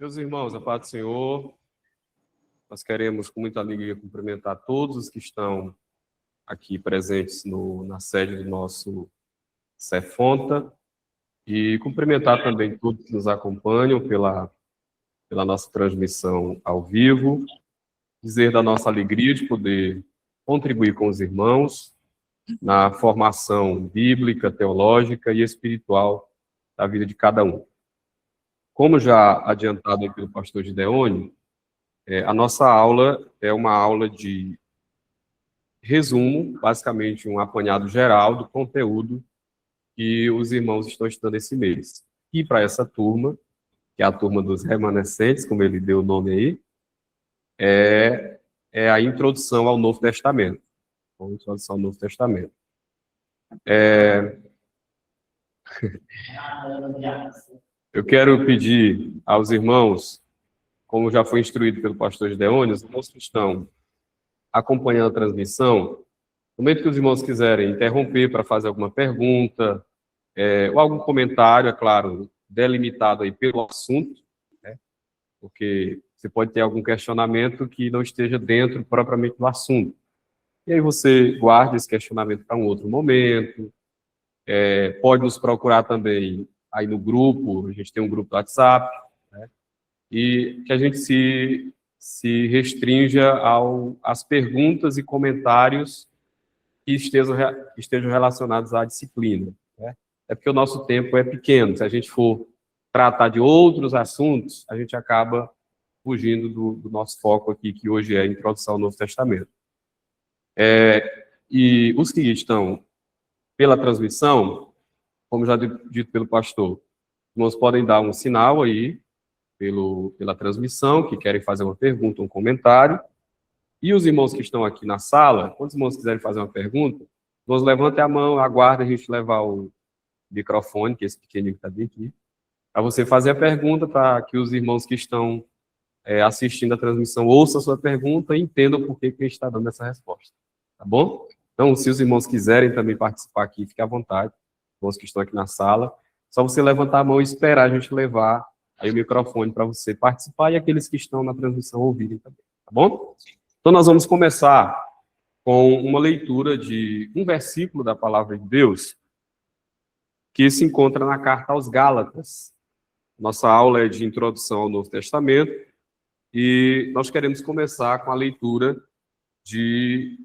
Meus irmãos, a paz do Senhor, nós queremos com muita alegria cumprimentar todos os que estão aqui presentes na sede do nosso Cefonta e cumprimentar também todos que nos acompanham pela nossa transmissão ao vivo, dizer da nossa alegria de poder contribuir com os irmãos na formação bíblica, teológica e espiritual da vida de cada um. Como já adiantado aí pelo pastor Gideone, a nossa aula é uma aula de resumo, basicamente um apanhado geral do conteúdo que os irmãos estão estudando esse mês. E para essa turma, que é a turma dos remanescentes, como ele deu o nome aí, é a introdução ao Novo Testamento. A introdução ao Novo Testamento. Eu quero pedir aos irmãos, como já foi instruído pelo pastor Gideone, os irmãos que estão acompanhando a transmissão, no momento que os irmãos quiserem interromper para fazer alguma pergunta, ou algum comentário, é claro, delimitado aí pelo assunto, né? Porque você pode ter algum questionamento que não esteja dentro propriamente do assunto. E aí você guarda esse questionamento para um outro momento, pode nos procurar também aí no grupo, a gente tem um grupo do WhatsApp, né? E que a gente se restrinja às perguntas e comentários que estejam relacionados à disciplina, né? É porque o nosso tempo é pequeno. Se a gente for tratar de outros assuntos, a gente acaba fugindo do nosso foco aqui, que hoje é a introdução ao Novo Testamento. E os que estão pela transmissão, como já dito pelo pastor, os irmãos podem dar um sinal aí pela transmissão, que querem fazer uma pergunta, um comentário. E os irmãos que estão aqui na sala, quando os irmãos quiserem fazer uma pergunta, nós levantem a mão, aguardem a gente levar o microfone, que é esse pequenininho que está bem aqui, para você fazer a pergunta, para que os irmãos que estão assistindo a transmissão ouçam a sua pergunta e entendam por que a gente está dando essa resposta. Tá bom? Então, se os irmãos quiserem também participar aqui, fique à vontade, os irmãos que estão aqui na sala, só você levantar a mão e esperar a gente levar aí o microfone para você participar e aqueles que estão na transmissão ouvirem também. Tá bom? Então, nós vamos começar com uma leitura de um versículo da Palavra de Deus que se encontra na carta aos Gálatas. Nossa aula é de introdução ao Novo Testamento e nós queremos começar com a leitura de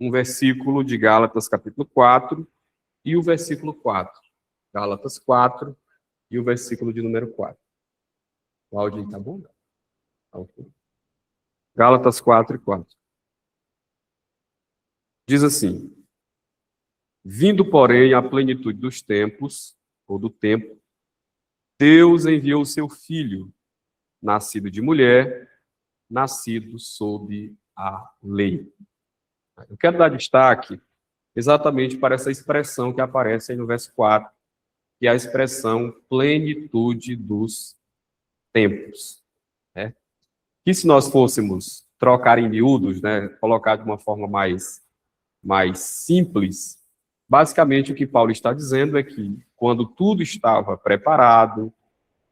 um versículo de Gálatas, capítulo 4, e o versículo 4. Gálatas 4 e o versículo de número 4. O áudio está bom? Tá ok. Gálatas 4 e 4. Diz assim: vindo, porém, à plenitude dos tempos, ou do tempo, Deus enviou o seu Filho, nascido de mulher, nascido sob a lei. Eu quero dar destaque exatamente para essa expressão que aparece aí no verso 4, que é a expressão plenitude dos tempos, né? Que se nós fôssemos trocar em miúdos, né, colocar de uma forma mais simples, basicamente o que Paulo está dizendo é que quando tudo estava preparado,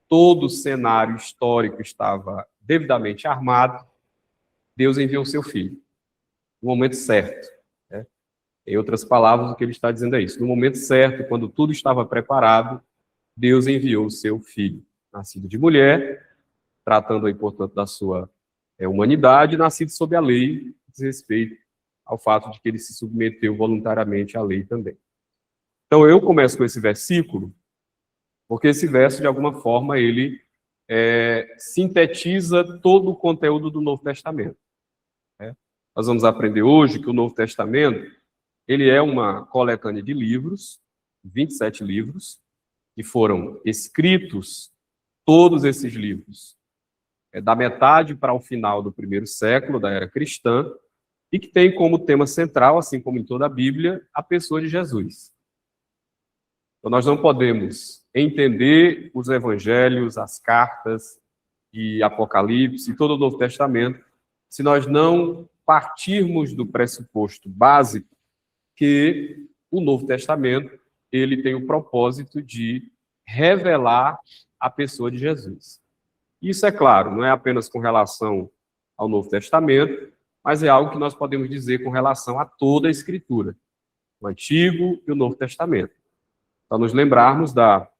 todo o cenário histórico estava devidamente armado, Deus enviou o seu Filho, no momento certo, né? Em outras palavras, o que ele está dizendo é isso: no momento certo, quando tudo estava preparado, Deus enviou o seu Filho, nascido de mulher, tratando aí, portanto, da sua humanidade, nascido sob a lei, diz respeito ao fato de que ele se submeteu voluntariamente à lei também. Então, eu começo com esse versículo, porque esse verso, de alguma forma, ele sintetiza todo o conteúdo do Novo Testamento, né? Nós vamos aprender hoje que o Novo Testamento, ele é uma coletânea de livros, 27 livros, que foram escritos, todos esses livros, da metade para o final do primeiro século da era cristã, e que tem como tema central, assim como em toda a Bíblia, a pessoa de Jesus. Então, nós não podemos entender os evangelhos, as cartas e Apocalipse e todo o Novo Testamento se nós não partirmos do pressuposto básico que o Novo Testamento ele tem o propósito de revelar a pessoa de Jesus. Isso é claro, não é apenas com relação ao Novo Testamento, mas é algo que nós podemos dizer com relação a toda a Escritura, o Antigo e o Novo Testamento. Para nos lembrarmos da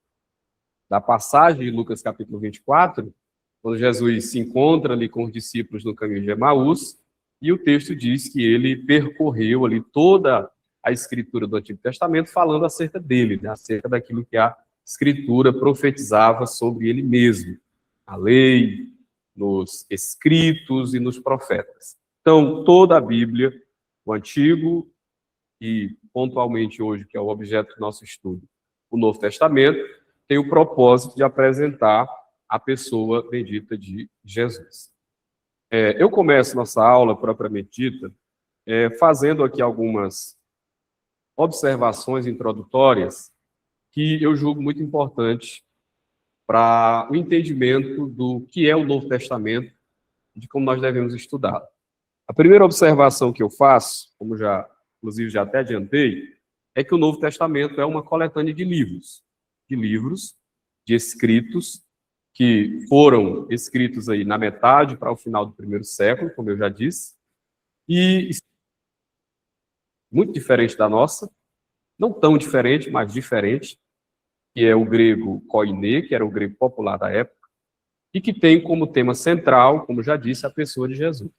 passagem de Lucas capítulo 24, quando Jesus se encontra ali com os discípulos no caminho de Emaús, e o texto diz que ele percorreu ali toda a Escritura do Antigo Testamento falando acerca dele, né, acerca daquilo que a Escritura profetizava sobre ele mesmo, a lei, nos escritos e nos profetas. Então, toda a Bíblia, o Antigo e, pontualmente hoje, que é o objeto do nosso estudo, o Novo Testamento, tem o propósito de apresentar a pessoa bendita de Jesus. Eu começo nossa aula, propriamente dita, fazendo aqui algumas observações introdutórias que eu julgo muito importantes para o entendimento do que é o Novo Testamento e de como nós devemos estudá-lo. A primeira observação que eu faço, como inclusive já até adiantei, é que o Novo Testamento é uma coletânea de livros, de escritos, que foram escritos aí na metade para o final do primeiro século, como eu já disse, e muito diferente da nossa, não tão diferente, mas diferente, que é o grego koiné, que era o grego popular da época, e que tem como tema central, como já disse, a pessoa de Jesus.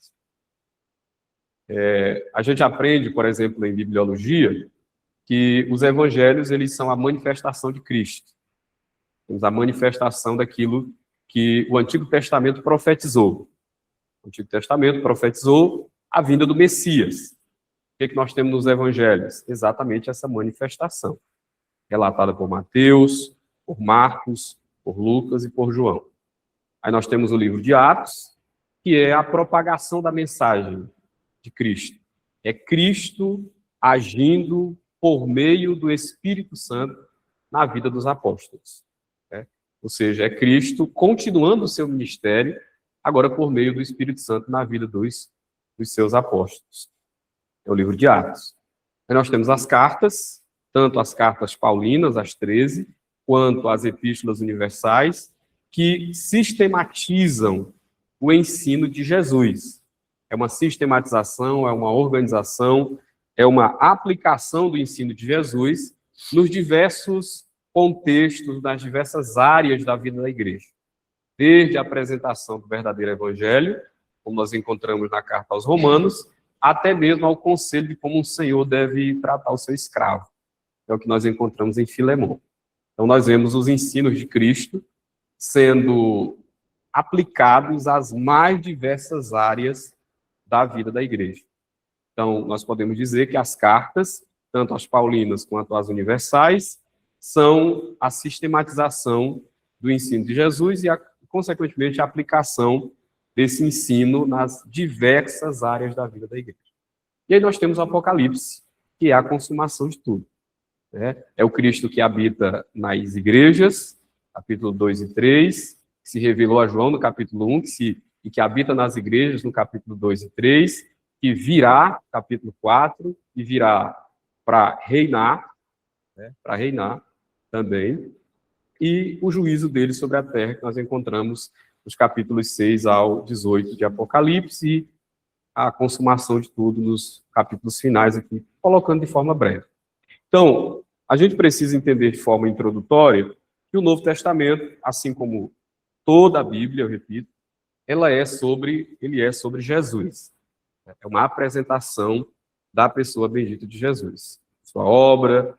A gente aprende, por exemplo, em bibliologia, que os evangelhos eles são a manifestação de Cristo. Temos a manifestação daquilo que o Antigo Testamento profetizou. O Antigo Testamento profetizou a vinda do Messias. O que nós temos nos evangelhos? Exatamente essa manifestação, relatada por Mateus, por Marcos, por Lucas e por João. Aí nós temos o livro de Atos, que é a propagação da mensagem de Cristo. É Cristo agindo por meio do Espírito Santo na vida dos apóstolos. Ou seja, é Cristo continuando o seu ministério, agora por meio do Espírito Santo na vida dos seus apóstolos. É o livro de Atos. Aí nós temos as cartas, tanto as cartas paulinas, as 13, quanto as epístolas universais, que sistematizam o ensino de Jesus. É uma sistematização, é uma organização, é uma aplicação do ensino de Jesus nos diversos contextos, nas diversas áreas da vida da igreja. Desde a apresentação do verdadeiro evangelho, como nós encontramos na carta aos Romanos, até mesmo ao conselho de como um senhor deve tratar o seu escravo. É o que nós encontramos em Filemão. Então, nós vemos os ensinos de Cristo sendo aplicados às mais diversas áreas da vida da igreja. Então, nós podemos dizer que as cartas, tanto as paulinas quanto as universais, são a sistematização do ensino de Jesus e, consequentemente, a aplicação desse ensino nas diversas áreas da vida da igreja. E aí nós temos o Apocalipse, que é a consumação de tudo. É o Cristo que habita nas igrejas, capítulo 2 e 3, que se revelou a João no capítulo 1, e que habita nas igrejas no capítulo 2 e 3, que virá, capítulo 4, e virá para reinar também, e o juízo dele sobre a terra, que nós encontramos nos capítulos 6 ao 18 de Apocalipse, e a consumação de tudo nos capítulos finais aqui, colocando de forma breve. Então, a gente precisa entender de forma introdutória que o Novo Testamento, assim como toda a Bíblia, eu repito, ele é sobre Jesus. É uma apresentação da pessoa bendita de Jesus. Sua obra,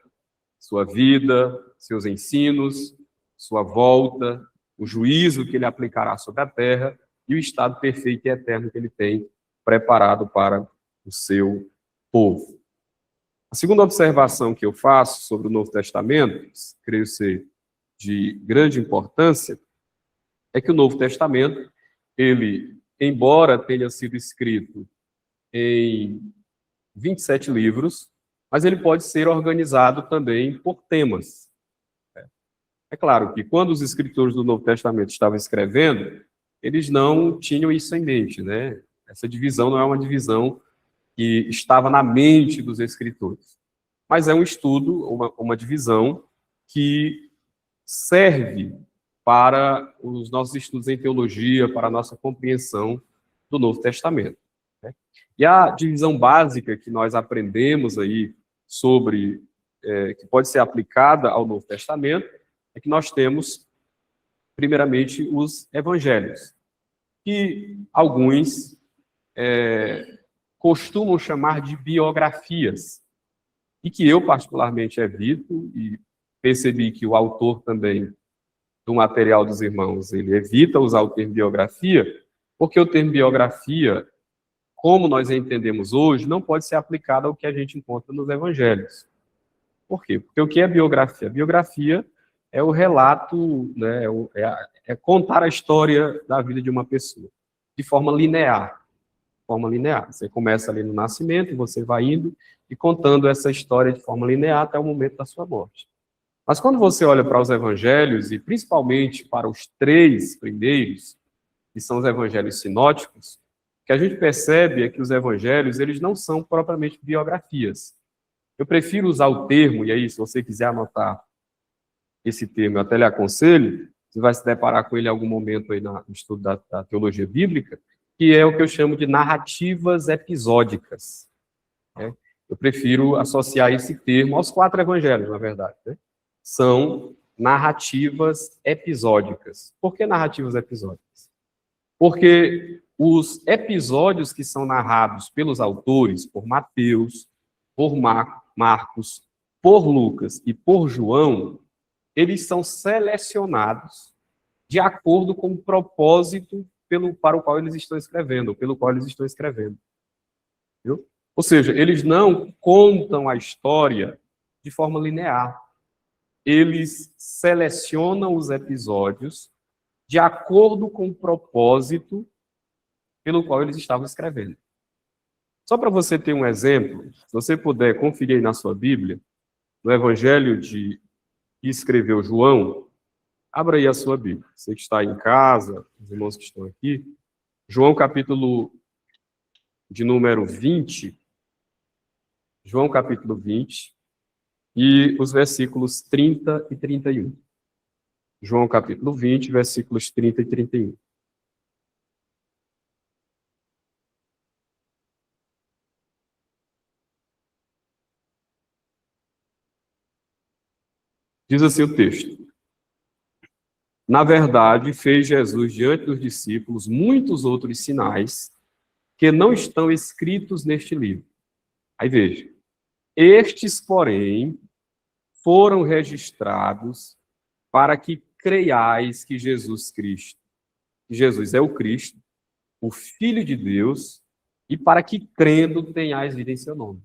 sua vida, seus ensinos, sua volta, o juízo que ele aplicará sobre a terra e o estado perfeito e eterno que ele tem preparado para o seu povo. A segunda observação que eu faço sobre o Novo Testamento, creio ser de grande importância, é que o Novo Testamento, ele, embora tenha sido escrito em 27 livros, mas ele pode ser organizado também por temas. É claro que quando os escritores do Novo Testamento estavam escrevendo, eles não tinham isso em mente, né? Essa divisão não é uma divisão que estava na mente dos escritores, mas é um estudo, uma divisão que serve para os nossos estudos em teologia, para a nossa compreensão do Novo Testamento, né? E a divisão básica que nós aprendemos aí sobre, que pode ser aplicada ao Novo Testamento, é que nós temos, primeiramente, os evangelhos, que alguns costumam chamar de biografias, e que eu particularmente evito, e percebi que o autor também do material dos irmãos, ele evita usar o termo biografia, porque o termo biografia, como nós entendemos hoje, não pode ser aplicado ao que a gente encontra nos evangelhos. Por quê? Porque o que é biografia? Biografia é o relato, né, é contar a história da vida de uma pessoa, de forma linear. Você começa ali no nascimento, você vai indo e contando essa história de forma linear até o momento da sua morte. Mas quando você olha para os evangelhos, e principalmente para os 3 primeiros, que são os evangelhos sinóticos, o que a gente percebe é que os evangelhos, eles não são propriamente biografias. Eu prefiro usar o termo, e aí, se você quiser anotar esse termo, eu até lhe aconselho, você vai se deparar com ele em algum momento aí no estudo da teologia bíblica, que é o que eu chamo de narrativas episódicas, né? Eu prefiro associar esse termo aos 4 evangelhos, na verdade, né? São narrativas episódicas. Por que narrativas episódicas? Porque os episódios que são narrados pelos autores, por Mateus, por Marcos, por Lucas e por João, eles são selecionados de acordo com o propósito para o qual eles estão escrevendo, ou pelo qual eles estão escrevendo. Viu? Ou seja, eles não contam a história de forma linear. Eles selecionam os episódios de acordo com o propósito pelo qual eles estavam escrevendo. Só para você ter um exemplo, se você puder conferir aí na sua Bíblia, no Evangelho que escreveu João, abra aí a sua Bíblia. Você que está em casa, os irmãos que estão aqui, João capítulo de número 20, João capítulo 20, e os versículos 30 e 31. João capítulo 20, versículos 30 e 31. Diz assim o texto: na verdade, fez Jesus diante dos discípulos muitos outros sinais que não estão escritos neste livro. Aí veja, estes, porém, foram registrados para que creiais que Jesus é o Cristo, o Filho de Deus, e para que crendo tenhais vida em seu nome.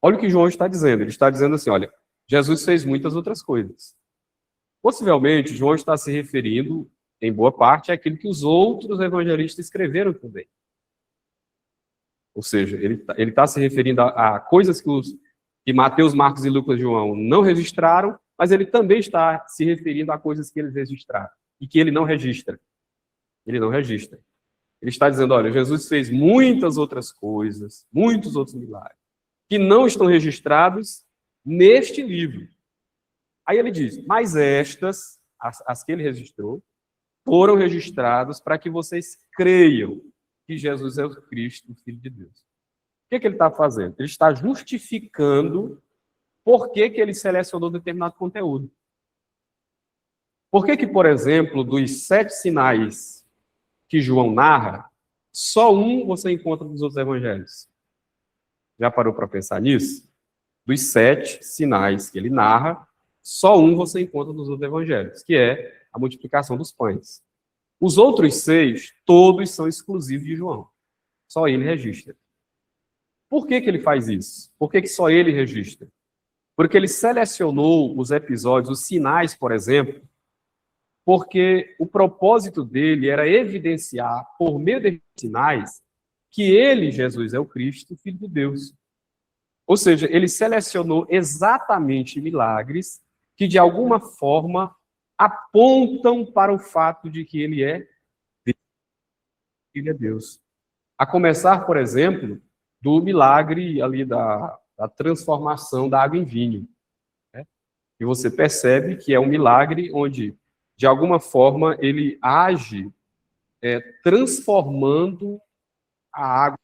Olha o que João está dizendo. Ele está dizendo assim, olha, Jesus fez muitas outras coisas. Possivelmente, João está se referindo, em boa parte, àquilo que os outros evangelistas escreveram também. Ou seja, ele está se referindo a coisas que Mateus, Marcos e Lucas e João não registraram, mas ele também está se referindo a coisas que eles registraram e que ele não registra. Ele não registra. Ele está dizendo, olha, Jesus fez muitas outras coisas, muitos outros milagres, que não estão registrados neste livro. Aí ele diz, mas estas, as que ele registrou, foram registradas para que vocês creiam que Jesus é o Cristo, o Filho de Deus. O que ele está fazendo? Ele está justificando por que ele selecionou determinado conteúdo. Por que, por exemplo, dos 7 sinais que João narra, só um você encontra nos outros evangelhos? Já parou para pensar nisso? Dos 7 sinais que ele narra, só um você encontra nos outros evangelhos, que é a multiplicação dos pães. Os outros 6, todos são exclusivos de João. Só ele registra. Por que ele faz isso? Por que só ele registra? Porque ele selecionou os episódios, os sinais, por exemplo, porque o propósito dele era evidenciar, por meio desses sinais, que ele, Jesus, é o Cristo, o Filho de Deus. Ou seja, ele selecionou exatamente milagres que, de alguma forma, apontam para o fato de que ele é Deus. A começar, por exemplo, do milagre ali da transformação da água em vinho, né? E você percebe que é um milagre onde de alguma forma, ele age transformando a água,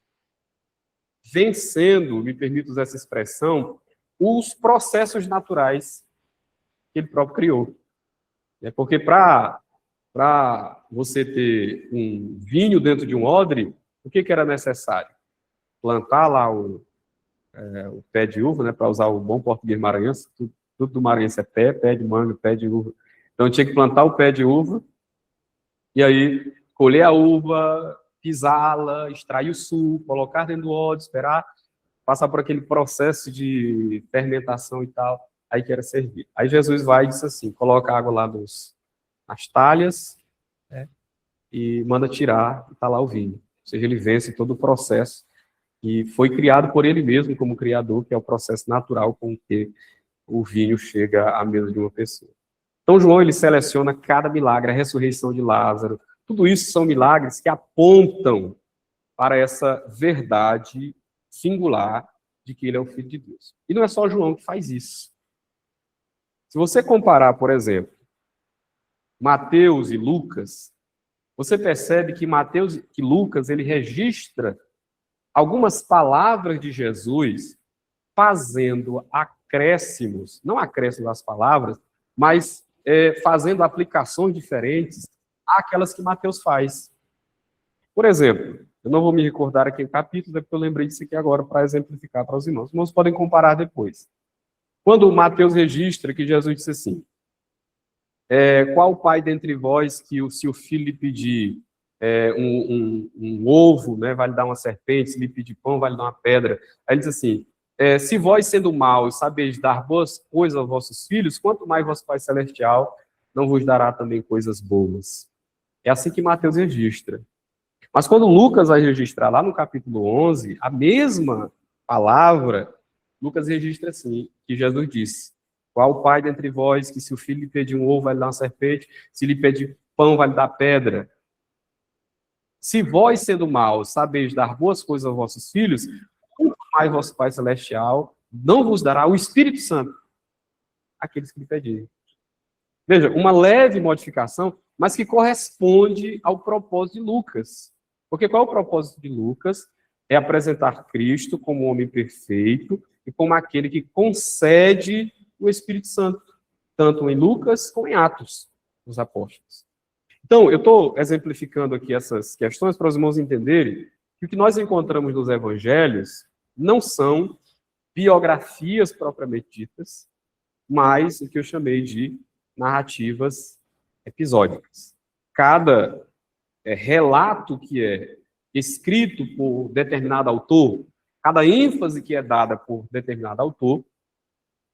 vencendo, me permito usar essa expressão, os processos naturais que ele próprio criou. Porque para você ter um vinho dentro de um odre, o que era necessário? Plantar lá o pé de uva, né, para usar o bom português maranhense, tudo do maranhense é pé de manga, pé de uva. Então tinha que plantar o pé de uva, e aí colher a uva, pisá-la, extrair o suco, colocar dentro do odre, esperar passar por aquele processo de fermentação e tal, aí que era servir. Aí Jesus vai e diz assim, coloca a água lá nas talhas, né, e manda tirar, e está lá o vinho. Ou seja, ele vence todo o processo e foi criado por ele mesmo como criador, que é o processo natural com que o vinho chega à mesa de uma pessoa. Então, João, ele seleciona cada milagre, a ressurreição de Lázaro, tudo isso são milagres que apontam para essa verdade singular de que ele é o Filho de Deus. E não é só João que faz isso. Se você comparar, por exemplo, Mateus e Lucas, você percebe que Lucas, ele registra algumas palavras de Jesus fazendo acréscimos, não acréscimos às palavras, mas fazendo aplicações diferentes àquelas que Mateus faz. Por exemplo, eu não vou me recordar aqui o capítulo, é porque eu lembrei disso aqui agora para exemplificar para os irmãos. Os irmãos podem comparar depois. Quando Mateus registra que Jesus disse assim, qual pai dentre vós que se o filho lhe pedir um ovo, né, vai lhe dar uma serpente, se lhe pedir pão, vai lhe dar uma pedra. Aí ele diz assim, se vós sendo maus sabeis dar boas coisas aos vossos filhos, quanto mais vosso Pai Celestial não vos dará também coisas boas. É assim que Mateus registra. Mas quando Lucas vai registrar lá no capítulo 11, a mesma palavra, Lucas registra assim, que Jesus disse, qual o pai dentre vós que se o filho lhe pedir um ovo vai lhe dar uma serpente, se lhe pedir pão vai lhe dar pedra? Se vós, sendo maus, sabeis dar boas coisas aos vossos filhos, quanto mais vosso Pai Celestial não vos dará o Espírito Santo àqueles que lhe pedirem. Veja, uma leve modificação, mas que corresponde ao propósito de Lucas. Porque qual é o propósito de Lucas? É apresentar Cristo como um homem perfeito e como aquele que concede o Espírito Santo, tanto em Lucas como em Atos dos Apóstolos. Então, eu estou exemplificando aqui essas questões para os irmãos entenderem que o que nós encontramos nos evangelhos não são biografias propriamente ditas, mas o que eu chamei de narrativas episódicas. Cada relato que é escrito por determinado autor, cada ênfase que é dada por determinado autor,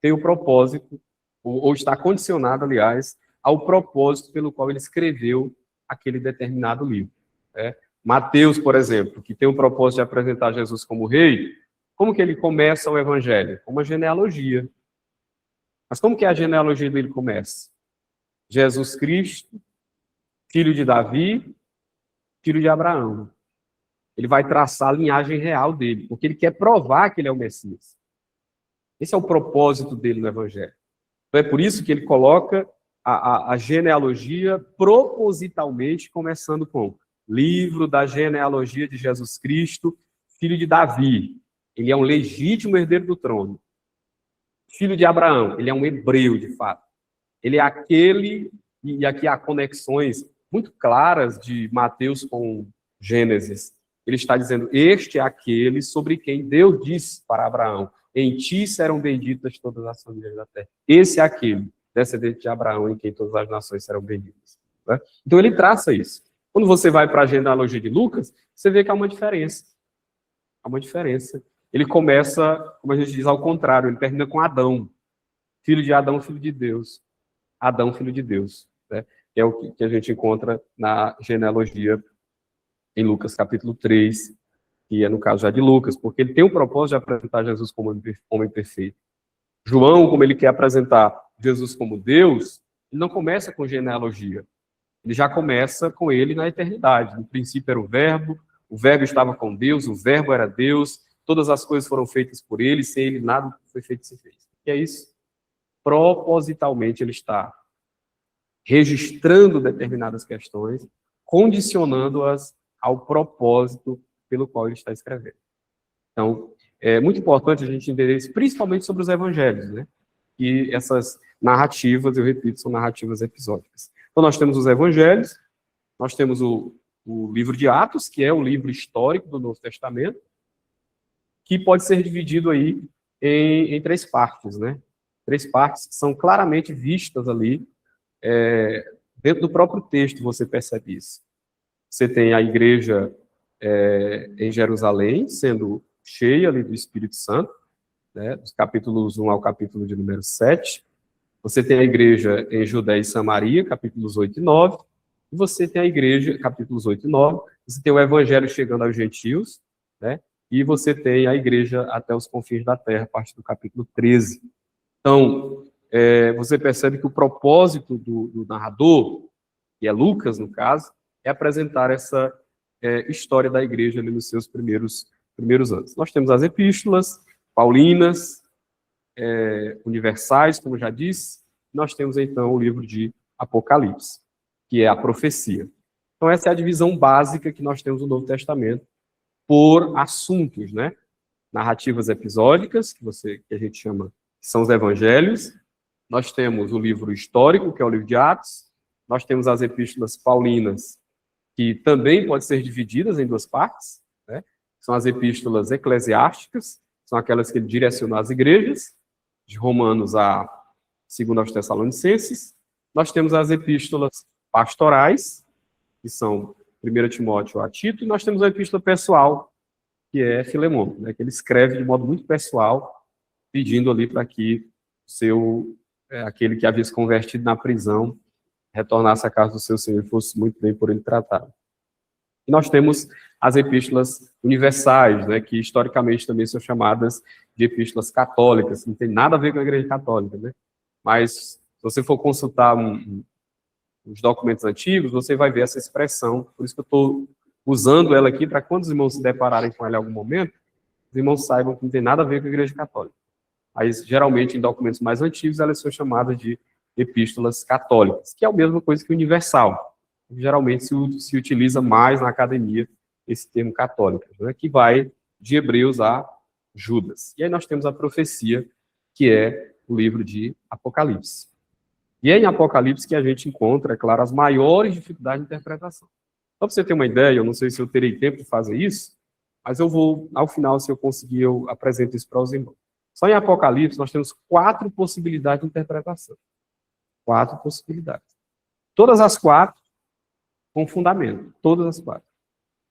tem o propósito, ou está condicionado, aliás, ao propósito pelo qual ele escreveu aquele determinado livro. Mateus, por exemplo, que tem o propósito de apresentar Jesus como rei, como que ele começa o evangelho? Com uma genealogia. Mas como que a genealogia dele começa? Jesus Cristo, filho de Davi, filho de Abraão. Ele vai traçar a linhagem real dele, porque ele quer provar que ele é o Messias. Esse é o propósito dele no evangelho. Então é por isso que ele coloca a genealogia propositalmente começando com livro da genealogia de Jesus Cristo, filho de Davi. Ele é um legítimo herdeiro do trono. Filho de Abraão, ele é um hebreu, de fato. Ele é aquele, e aqui há conexões muito claras de Mateus com Gênesis. Ele está dizendo, este é aquele sobre quem Deus disse para Abraão, em ti serão benditas todas as famílias da terra. Esse é aquele, descendente de Abraão, em quem todas as nações serão benditas. Né? Então ele traça isso. Quando você vai para a genealogia de Lucas, você vê que há uma diferença. Há uma diferença. Ele começa, como a gente diz, ao contrário, ele termina com Adão. Filho de Adão, filho de Deus. Adão, filho de Deus. Né? Que é o que a gente encontra na genealogia em Lucas capítulo 3, que é no caso já de Lucas, porque ele tem o propósito de apresentar Jesus como homem perfeito. João, como ele quer apresentar Jesus como Deus, ele não começa com genealogia. Ele já começa com ele na eternidade. No princípio era o Verbo estava com Deus, o Verbo era Deus, todas as coisas foram feitas por ele, sem ele nada foi feito se fez. E é isso. Propositalmente ele está registrando determinadas questões, condicionando-as ao propósito pelo qual ele está escrevendo. Então, é muito importante a gente entender isso, principalmente sobre os evangelhos, né? E essas narrativas, eu repito, são narrativas episódicas. Então, nós temos os evangelhos, nós temos o livro de Atos, que é o livro histórico do Novo Testamento, que pode ser dividido aí em três partes, né? Três partes que são claramente vistas ali, dentro do próprio texto você percebe isso. Você tem a igreja em Jerusalém, sendo cheia ali do Espírito Santo, né, dos capítulos 1 ao capítulo de número 7. Você tem a igreja em Judéia e Samaria, capítulos 8 e 9. E você tem a igreja, capítulos 8 e 9. Você tem o evangelho chegando aos gentios, né? E você tem a igreja até os confins da terra, a partir do capítulo 13. Então, você percebe que o propósito do narrador, que é Lucas, no caso, é apresentar essa história da igreja ali nos seus primeiros anos. Nós temos as epístolas paulinas, universais, como já disse. Nós temos, então, o livro de Apocalipse, que é a profecia. Então, essa é a divisão básica que nós temos no Novo Testamento por assuntos, né? Narrativas episódicas, que a gente chama, que são os evangelhos. Nós temos o livro histórico, que é o livro de Atos. Nós temos as epístolas paulinas, que também podem ser divididas em duas partes, né? São as epístolas eclesiásticas, são aquelas que ele direcionou às igrejas, de Romanos a 2 aos Tessalonicenses. Nós temos as epístolas pastorais, que são 1 Timóteo a Tito, e nós temos a epístola pessoal, que é Filemão, né, que ele escreve de modo muito pessoal, pedindo ali para que aquele que havia se convertido na prisão retornasse à casa do seu Senhor e fosse muito bem por ele tratado. E nós temos as epístolas universais, né, que historicamente também são chamadas de epístolas católicas, não tem nada a ver com a Igreja Católica, né? Mas se você for consultar os documentos antigos, você vai ver essa expressão, por isso que eu estou usando ela aqui, para quando os irmãos se depararem com ela em algum momento, os irmãos saibam que não tem nada a ver com a Igreja Católica. Mas, geralmente, em documentos mais antigos, elas são chamadas de epístolas católicas, que é a mesma coisa que universal. Geralmente se utiliza mais na academia esse termo católico, né, que vai de Hebreus a Judas. E aí nós temos a profecia, que é o livro de Apocalipse. E é em Apocalipse que a gente encontra, é claro, as maiores dificuldades de interpretação. Só para você ter uma ideia, eu não sei se eu terei tempo de fazer isso, mas eu vou, ao final, se eu conseguir, eu apresento isso para os irmãos. Só em Apocalipse nós temos 4 possibilidades de interpretação. 4 possibilidades. Todas as 4 com fundamento. Todas as 4.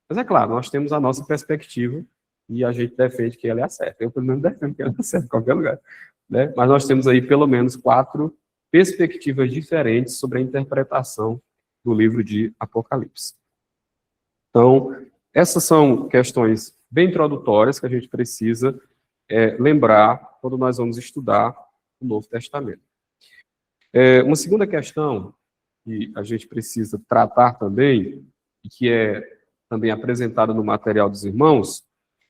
Mas é claro, nós temos a nossa perspectiva e a gente defende que ela é a certa. Eu, pelo menos, defendo que ela é a certa em qualquer lugar. Né? Mas nós temos aí, pelo menos, 4 perspectivas diferentes sobre a interpretação do livro de Apocalipse. Então, essas são questões bem introdutórias que a gente precisa lembrar quando nós vamos estudar o Novo Testamento. Uma segunda questão que a gente precisa tratar também, e que é também apresentada no material dos irmãos,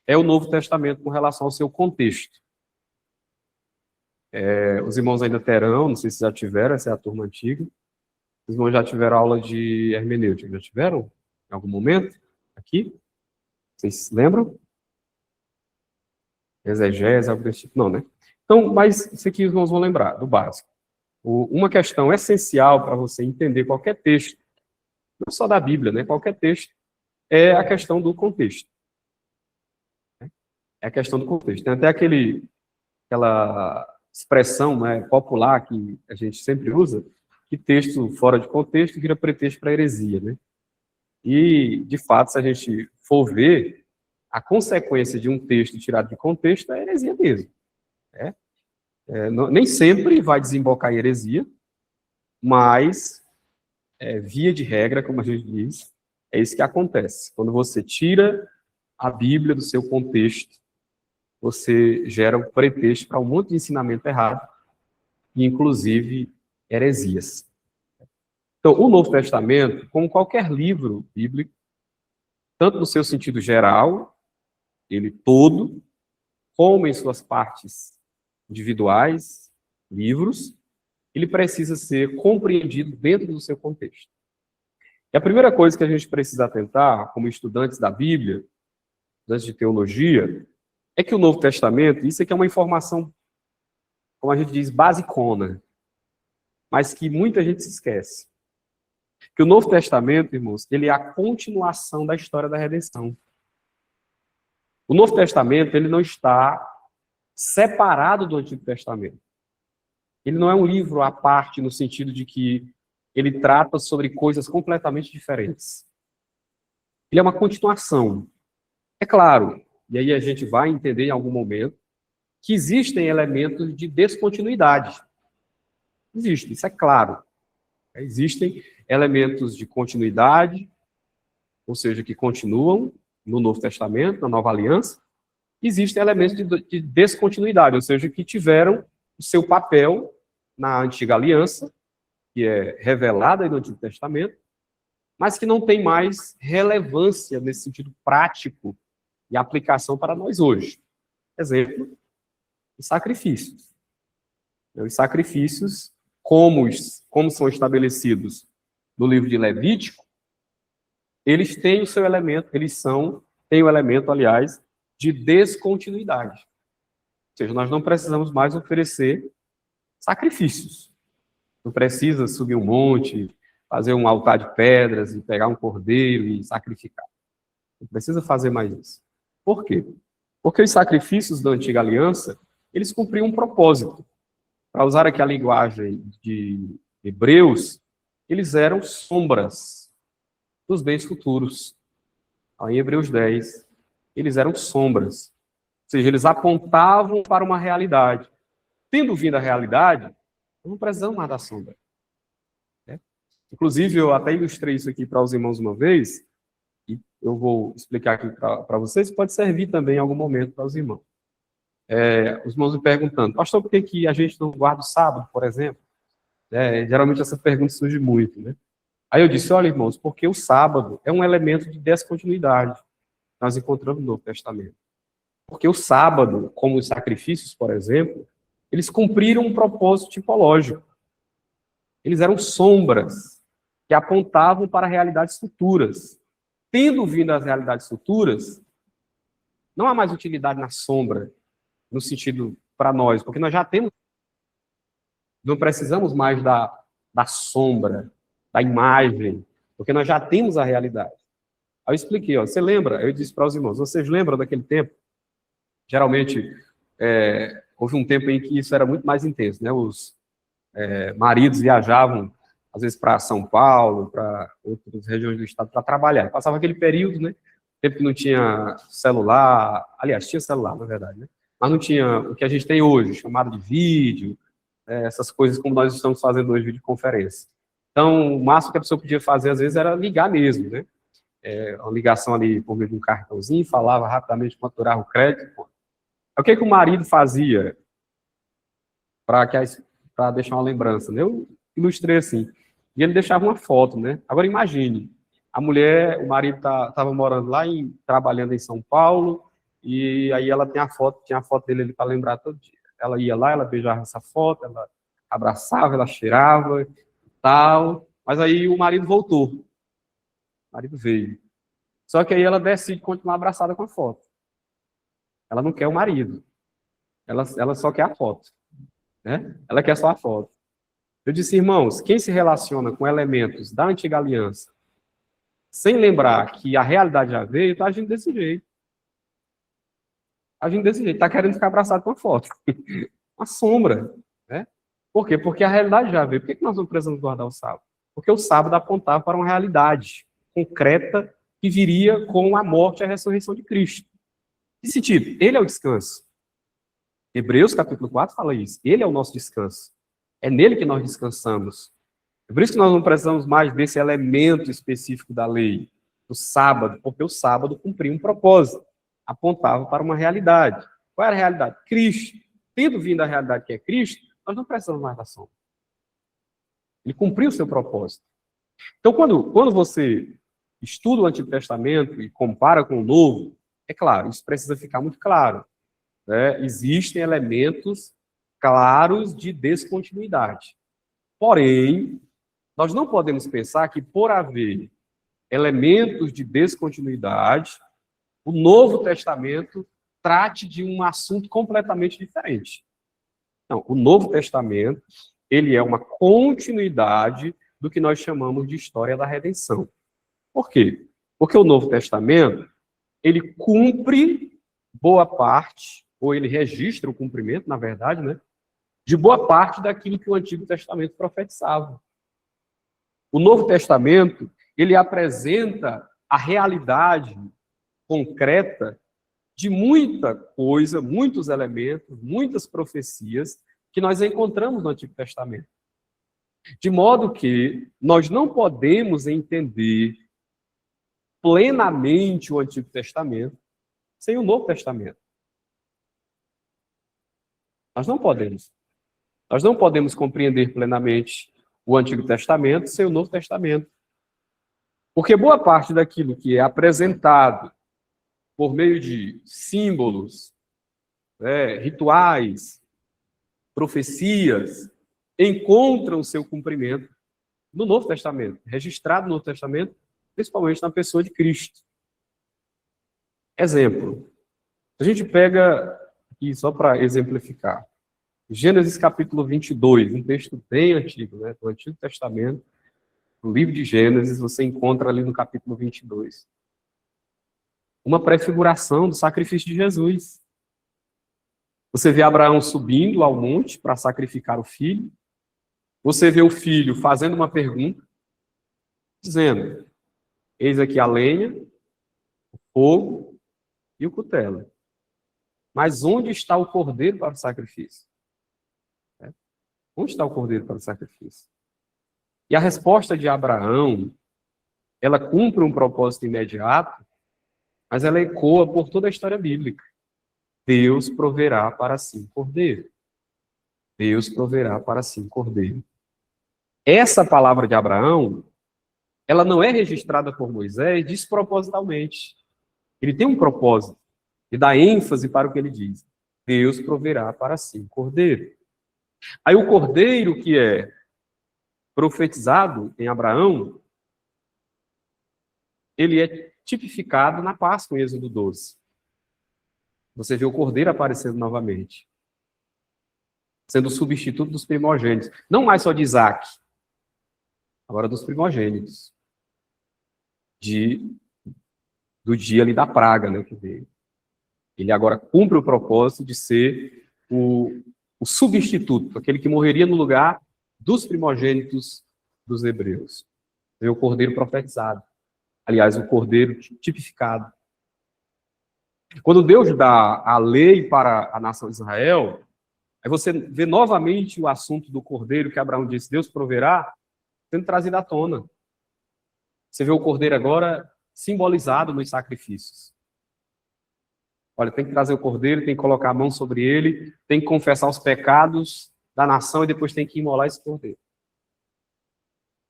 é o Novo Testamento com relação ao seu contexto. Os irmãos ainda terão, não sei se já tiveram, essa é a turma antiga, os irmãos já tiveram aula de hermenêutica, já tiveram em algum momento aqui? Vocês se lembram? Exegese, algo desse tipo? Não, né? Então, mas isso aqui os irmãos vão lembrar, do básico. Uma questão essencial para você entender qualquer texto, não só da Bíblia, né? Qualquer texto, é a questão do contexto. É a questão do contexto. Tem até aquela expressão, né, popular que a gente sempre usa, que texto fora de contexto vira pretexto para heresia, né? E, de fato, se a gente for ver, a consequência de um texto tirado de contexto é heresia mesmo. Né? Nem sempre vai desembocar em heresia, mas, via de regra, como a gente diz, é isso que acontece. Quando você tira a Bíblia do seu contexto, você gera um pretexto para um monte de ensinamento errado, e inclusive heresias. Então, o Novo Testamento, como qualquer livro bíblico, tanto no seu sentido geral, ele todo, como em suas partes individuais, livros, ele precisa ser compreendido dentro do seu contexto. E a primeira coisa que a gente precisa atentar, como estudantes da Bíblia, estudantes de teologia, é que o Novo Testamento, isso aqui é uma informação, como a gente diz, basicona, mas que muita gente se esquece. Que o Novo Testamento, irmãos, ele é a continuação da história da redenção. O Novo Testamento, ele não está separado do Antigo Testamento. Ele não é um livro à parte, no sentido de que ele trata sobre coisas completamente diferentes. Ele é uma continuação. É claro, e aí a gente vai entender em algum momento, que existem elementos de descontinuidade. Existe, isso é claro. Existem elementos de continuidade, ou seja, que continuam no Novo Testamento, na Nova Aliança. Existem elementos de descontinuidade, ou seja, que tiveram o seu papel na Antiga Aliança, que é revelada no Antigo Testamento, mas que não tem mais relevância nesse sentido prático e aplicação para nós hoje. Exemplo, os sacrifícios. Os sacrifícios, como são estabelecidos no livro de Levítico, eles têm o seu elemento, têm o elemento, aliás, de descontinuidade. Ou seja, nós não precisamos mais oferecer sacrifícios. Não precisa subir um monte, fazer um altar de pedras e pegar um cordeiro e sacrificar. Não precisa fazer mais isso. Por quê? Porque os sacrifícios da Antiga Aliança, eles cumpriam um propósito. Para usar aqui a linguagem de Hebreus, eles eram sombras dos bens futuros. Em Hebreus 10, eles eram sombras. Ou seja, eles apontavam para uma realidade. Tendo vindo a realidade, não precisamos mais da sombra. Inclusive, eu até ilustrei isso aqui para os irmãos uma vez, e eu vou explicar aqui para vocês, pode servir também em algum momento para os irmãos. Os irmãos me perguntando, pastor, por que a gente não guarda o sábado, por exemplo? Geralmente essa pergunta surge muito, né? Aí eu disse, olha, irmãos, porque o sábado é um elemento de descontinuidade que nós encontramos no Novo Testamento. Porque o sábado, como os sacrifícios, por exemplo, eles cumpriram um propósito tipológico. Eles eram sombras que apontavam para realidades futuras. Tendo vindo as realidades futuras, não há mais utilidade na sombra, no sentido para nós, porque nós já temos, não precisamos mais da sombra, da imagem, porque nós já temos a realidade. Aí eu expliquei, você lembra? Eu disse para os irmãos, vocês lembram daquele tempo? Geralmente, houve um tempo em que isso era muito mais intenso, né? Os maridos viajavam, às vezes, para São Paulo, para outras regiões do estado, para trabalhar. Passava aquele período, né? Tempo que não tinha celular, aliás, tinha celular, na verdade, né? Mas não tinha o que a gente tem hoje, chamado de vídeo, essas coisas como nós estamos fazendo hoje, videoconferência. Então, o máximo que a pessoa podia fazer, às vezes, era ligar mesmo, né? Uma ligação ali por meio de um cartãozinho, falava rapidamente quanto durava o crédito. O que o marido fazia para deixar uma lembrança, né? Eu ilustrei assim. E ele deixava uma foto, né? Agora imagine, o marido estava morando lá, trabalhando em São Paulo, e aí ela tinha a foto dele ali para lembrar todo dia. Ela ia lá, ela beijava essa foto, ela abraçava, ela cheirava e tal. Mas aí o marido voltou. O marido veio. Só que aí ela decide continuar abraçada com a foto. Ela não quer o marido. Ela só quer a foto. Né? Ela quer só a foto. Eu disse, irmãos, quem se relaciona com elementos da Antiga Aliança, sem lembrar que a realidade já veio, está agindo desse jeito. Agindo desse jeito. Está querendo ficar abraçado com a foto. Uma sombra. Né? Por quê? Porque a realidade já veio. Por que nós não precisamos guardar o sábado? Porque o sábado apontava para uma realidade concreta que viria com a morte e a ressurreição de Cristo. Que sentido? Ele é o descanso. Hebreus capítulo 4 fala isso. Ele é o nosso descanso. É nele que nós descansamos. É por isso que nós não precisamos mais desse elemento específico da lei, do sábado, porque o sábado cumpria um propósito, apontava para uma realidade. Qual era a realidade? Cristo. Tendo vindo a realidade que é Cristo, nós não precisamos mais da sombra. Ele cumpriu o seu propósito. Então, quando você estuda o Antigo Testamento e compara com o Novo, é claro, isso precisa ficar muito claro. Né? Existem elementos claros de descontinuidade. Porém, nós não podemos pensar que, por haver elementos de descontinuidade, o Novo Testamento trate de um assunto completamente diferente. Não, o Novo Testamento, ele é uma continuidade do que nós chamamos de história da redenção. Por quê? Porque o Novo Testamento, ele cumpre boa parte, ou ele registra o cumprimento, na verdade, né, de boa parte daquilo que o Antigo Testamento profetizava. O Novo Testamento, ele apresenta a realidade concreta de muita coisa, muitos elementos, muitas profecias que nós encontramos no Antigo Testamento. De modo que nós não podemos entender plenamente o Antigo Testamento sem o Novo Testamento. Nós não podemos. Nós não podemos compreender plenamente o Antigo Testamento sem o Novo Testamento. Porque boa parte daquilo que é apresentado por meio de símbolos, rituais, profecias, encontram o seu cumprimento no Novo Testamento, registrado no Novo Testamento, principalmente na pessoa de Cristo. Exemplo. A gente pega aqui, só para exemplificar, Gênesis capítulo 22, um texto bem antigo, né, do Antigo Testamento, no livro de Gênesis, você encontra ali no capítulo 22 uma prefiguração do sacrifício de Jesus. Você vê Abraão subindo ao monte para sacrificar o filho. Você vê o filho fazendo uma pergunta, dizendo: eis aqui a lenha, o fogo e o cutelo. Mas onde está o cordeiro para o sacrifício? Onde está o cordeiro para o sacrifício? E a resposta de Abraão, ela cumpre um propósito imediato, mas ela ecoa por toda a história bíblica. Deus proverá para si um cordeiro. Deus proverá para si um cordeiro. Essa palavra de Abraão, ela não é registrada por Moisés despropositalmente. Ele tem um propósito e dá ênfase para o que ele diz. Deus proverá para si um cordeiro. Aí o cordeiro que é profetizado em Abraão, ele é tipificado na Páscoa, em Êxodo 12. Você vê o cordeiro aparecendo novamente, sendo o substituto dos primogênitos. Não mais só de Isaac, agora dos primogênitos. Do dia ali da praga, né, que veio. Ele agora cumpre o propósito de ser o substituto, aquele que morreria no lugar dos primogênitos dos hebreus. É o cordeiro profetizado. Aliás, o cordeiro tipificado. Quando Deus dá a lei para a nação de Israel, aí você vê novamente o assunto do cordeiro que Abraão disse, Deus proverá, sendo trazido à tona. Você vê o cordeiro agora simbolizado nos sacrifícios. Olha, tem que trazer o cordeiro, tem que colocar a mão sobre ele, tem que confessar os pecados da nação e depois tem que imolar esse cordeiro.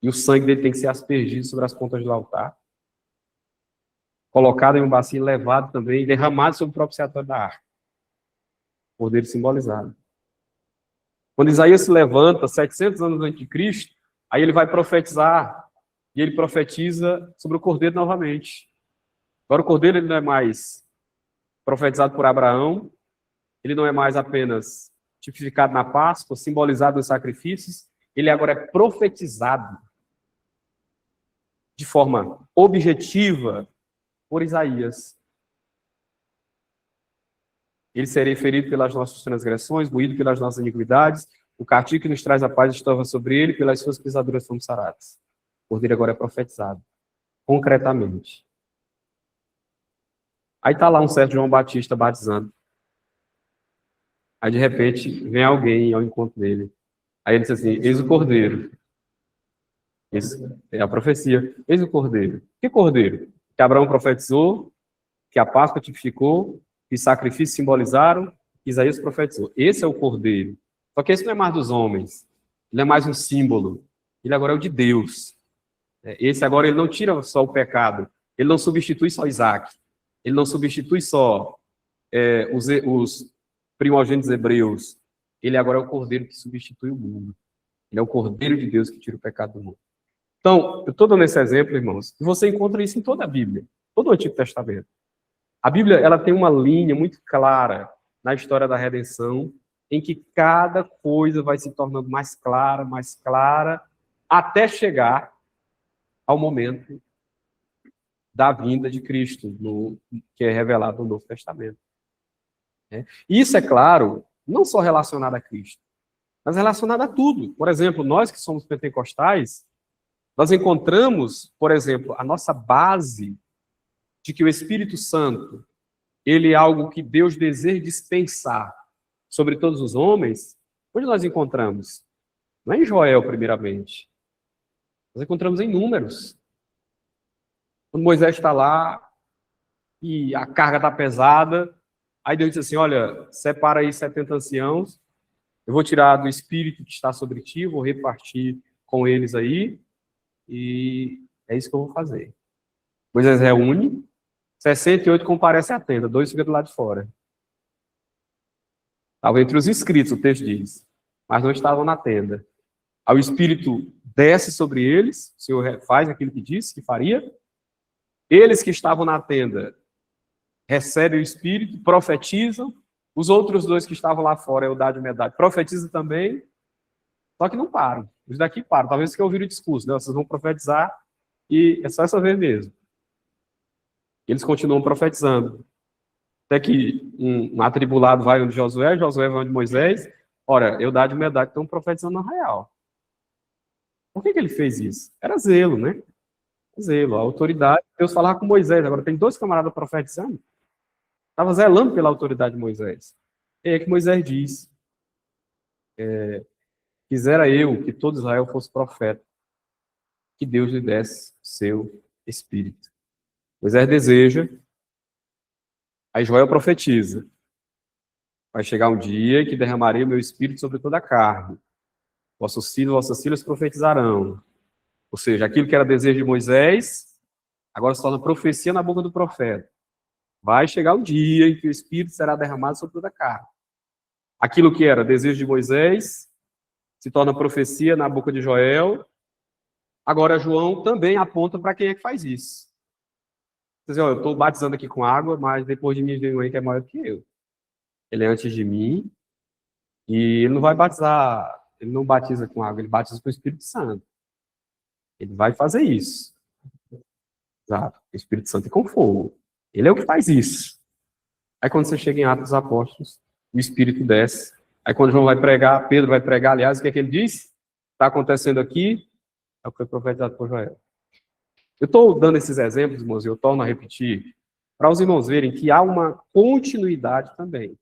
E o sangue dele tem que ser aspergido sobre as pontas do altar, colocado em um bacio, levado também, derramado sobre o propiciatório da arca. Cordeiro simbolizado. Quando Isaías se levanta, 700 anos antes de Cristo, aí ele vai profetizar, e ele profetiza sobre o cordeiro novamente. Agora o cordeiro ele não é mais profetizado por Abraão, ele não é mais apenas tipificado na Páscoa, simbolizado nos sacrifícios, ele agora é profetizado de forma objetiva por Isaías. Ele seria ferido pelas nossas transgressões, moído pelas nossas iniquidades, o castigo que nos traz a paz estava sobre ele, pelas suas pisaduras fomos sarados. O cordeiro agora é profetizado, concretamente. Aí está lá um certo João Batista batizando. Aí, de repente, vem alguém ao encontro dele. Aí ele diz assim, eis o cordeiro. Isso é a profecia. Eis o cordeiro. Que cordeiro? Que Abraão profetizou, que a Páscoa tipificou, que sacrifícios simbolizaram, que Isaías profetizou. Esse é o cordeiro. Só que esse não é mais dos homens. Ele é mais um símbolo. Ele agora é o de Deus. Esse agora ele não tira só o pecado. Ele não substitui só Isaac. Ele não substitui só os primogênitos hebreus. Ele agora é o cordeiro que substitui o mundo. Ele é o Cordeiro de Deus que tira o pecado do mundo. Então, eu estou dando esse exemplo, irmãos, e você encontra isso em toda a Bíblia, todo o Antigo Testamento. A Bíblia, ela tem uma linha muito clara na história da redenção, em que cada coisa vai se tornando mais clara, até chegar ao momento da vinda de Cristo, que é revelado no Novo Testamento. E isso, é claro, não só relacionado a Cristo, mas relacionado a tudo. Por exemplo, nós que somos pentecostais, nós encontramos, por exemplo, a nossa base de que o Espírito Santo, ele é algo que Deus deseja dispensar sobre todos os homens. Onde nós encontramos? Não é em Joel, primeiramente. Nós encontramos em Números. Quando Moisés está lá e a carga está pesada, aí Deus diz assim, olha, separa aí 70 anciãos, eu vou tirar do Espírito que está sobre ti, vou repartir com eles aí, e é isso que eu vou fazer. Moisés reúne, 68 comparecem à tenda, 2 ficam do lado de fora. Estavam entre os inscritos, o texto diz, mas não estavam na tenda. Aí o Espírito desce sobre eles, o Senhor faz aquilo que disse que faria. Eles que estavam na tenda recebem o Espírito, profetizam. Os outros 2 que estavam lá fora, Eldade e Medade, profetizam também, só que não param. Os daqui param, talvez que ouviram o discurso, né? Vocês vão profetizar e é só essa vez mesmo. Eles continuam profetizando. Até que um atribulado vai onde Josué vai onde Moisés. Ora, Eldade e Medade estão profetizando na real. Por que ele fez isso? Era zelo, né? Zelo, a autoridade. Deus falava com Moisés. Agora tem 2 camaradas profetizando. Estava zelando pela autoridade de Moisés. E é que Moisés diz, quisera eu que todo Israel fosse profeta, que Deus lhe desse seu Espírito. Moisés deseja, aí Joel profetiza. Vai chegar um dia que derramarei o meu Espírito sobre toda a carne. Vossos filhos e vossas filhas profetizarão. Ou seja, aquilo que era desejo de Moisés, agora se torna profecia na boca do profeta. Vai chegar um dia em que o Espírito será derramado sobre toda a carne. Aquilo que era desejo de Moisés, se torna profecia na boca de Joel. Agora João também aponta para quem é que faz isso. Quer dizer, eu estou batizando aqui com água, mas depois de mim vem um aí que é maior que eu. Ele é antes de mim e ele não vai batizar, ele não batiza com água, ele batiza com o Espírito Santo. Ele vai fazer isso. Exato. O Espírito Santo é com fogo. Ele é o que faz isso. Aí quando você chega em Atos dos Apóstolos, o Espírito desce. Aí quando João vai pregar, Pedro vai pregar, aliás, o que é que ele diz? Está acontecendo aqui, é o que foi profetizado por Joel. Eu estou dando esses exemplos, irmãos, e eu torno a repetir, para os irmãos verem que há uma continuidade também.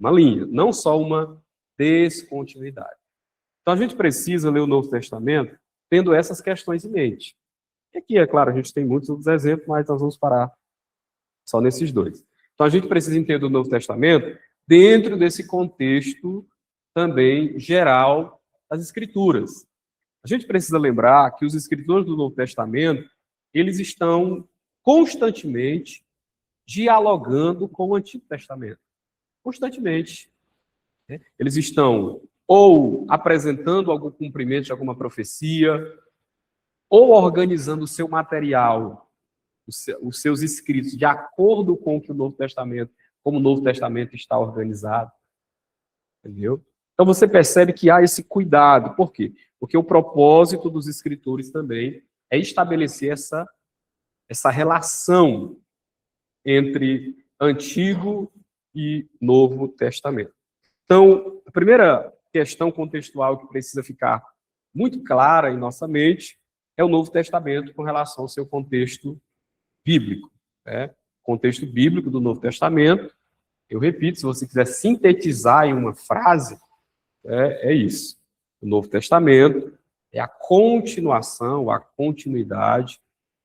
Uma linha, não só uma descontinuidade. Então a gente precisa ler o Novo Testamento tendo essas questões em mente. E aqui, é claro, a gente tem muitos outros exemplos, mas nós vamos parar só nesses 2. Então a gente precisa entender o Novo Testamento dentro desse contexto também geral das Escrituras. A gente precisa lembrar que os escritores do Novo Testamento, eles estão constantemente dialogando com o Antigo Testamento. Constantemente. Eles estão ou apresentando algum cumprimento de alguma profecia, ou organizando o seu material, os seus escritos, de acordo com o que o Novo Testamento, como o Novo Testamento está organizado. Entendeu? Então você percebe que há esse cuidado. Por quê? Porque o propósito dos escritores também é estabelecer essa relação entre Antigo e Novo Testamento. Então, a primeira questão contextual que precisa ficar muito clara em nossa mente é o Novo Testamento com relação ao seu contexto bíblico. Né? O contexto bíblico do Novo Testamento, eu repito, se você quiser sintetizar em uma frase, é isso. O Novo Testamento é a continuação, a continuidade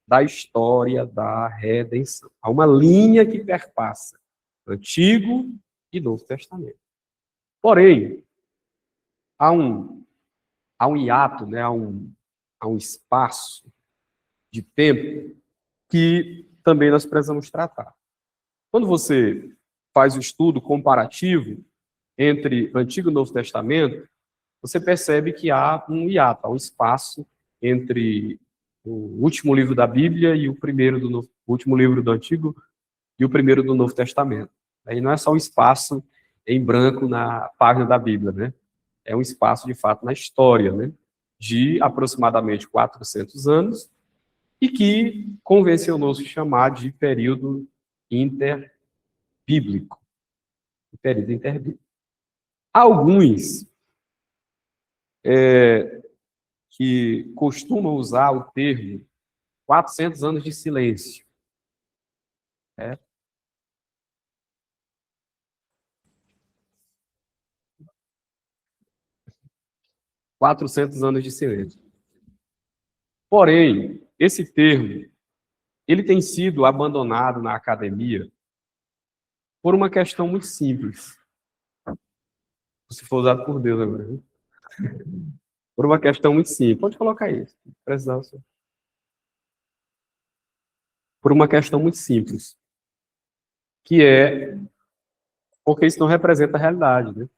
da história da redenção. Há uma linha que perpassa Antigo e Novo Testamento. Porém, há um hiato, né? há um espaço de tempo que também nós precisamos tratar. Quando você faz o estudo comparativo entre Antigo e Novo Testamento, você percebe que há um hiato, há um espaço entre o último livro da Bíblia e o último livro do Antigo e o primeiro do Novo Testamento. Aí não é só um espaço em branco na página da Bíblia, né? É um espaço, de fato, na história, né? De aproximadamente 400 anos, e que convencionou-se chamar de período interbíblico. Período interbíblico. Alguns que costumam usar o termo 400 anos de silêncio. 400 anos de silêncio. Porém, esse termo, ele tem sido abandonado na academia por uma questão muito simples. Se for usado por Deus agora. Viu? Por uma questão muito simples. Pode colocar isso. Por uma questão muito simples. Que é porque isso não representa a realidade, né?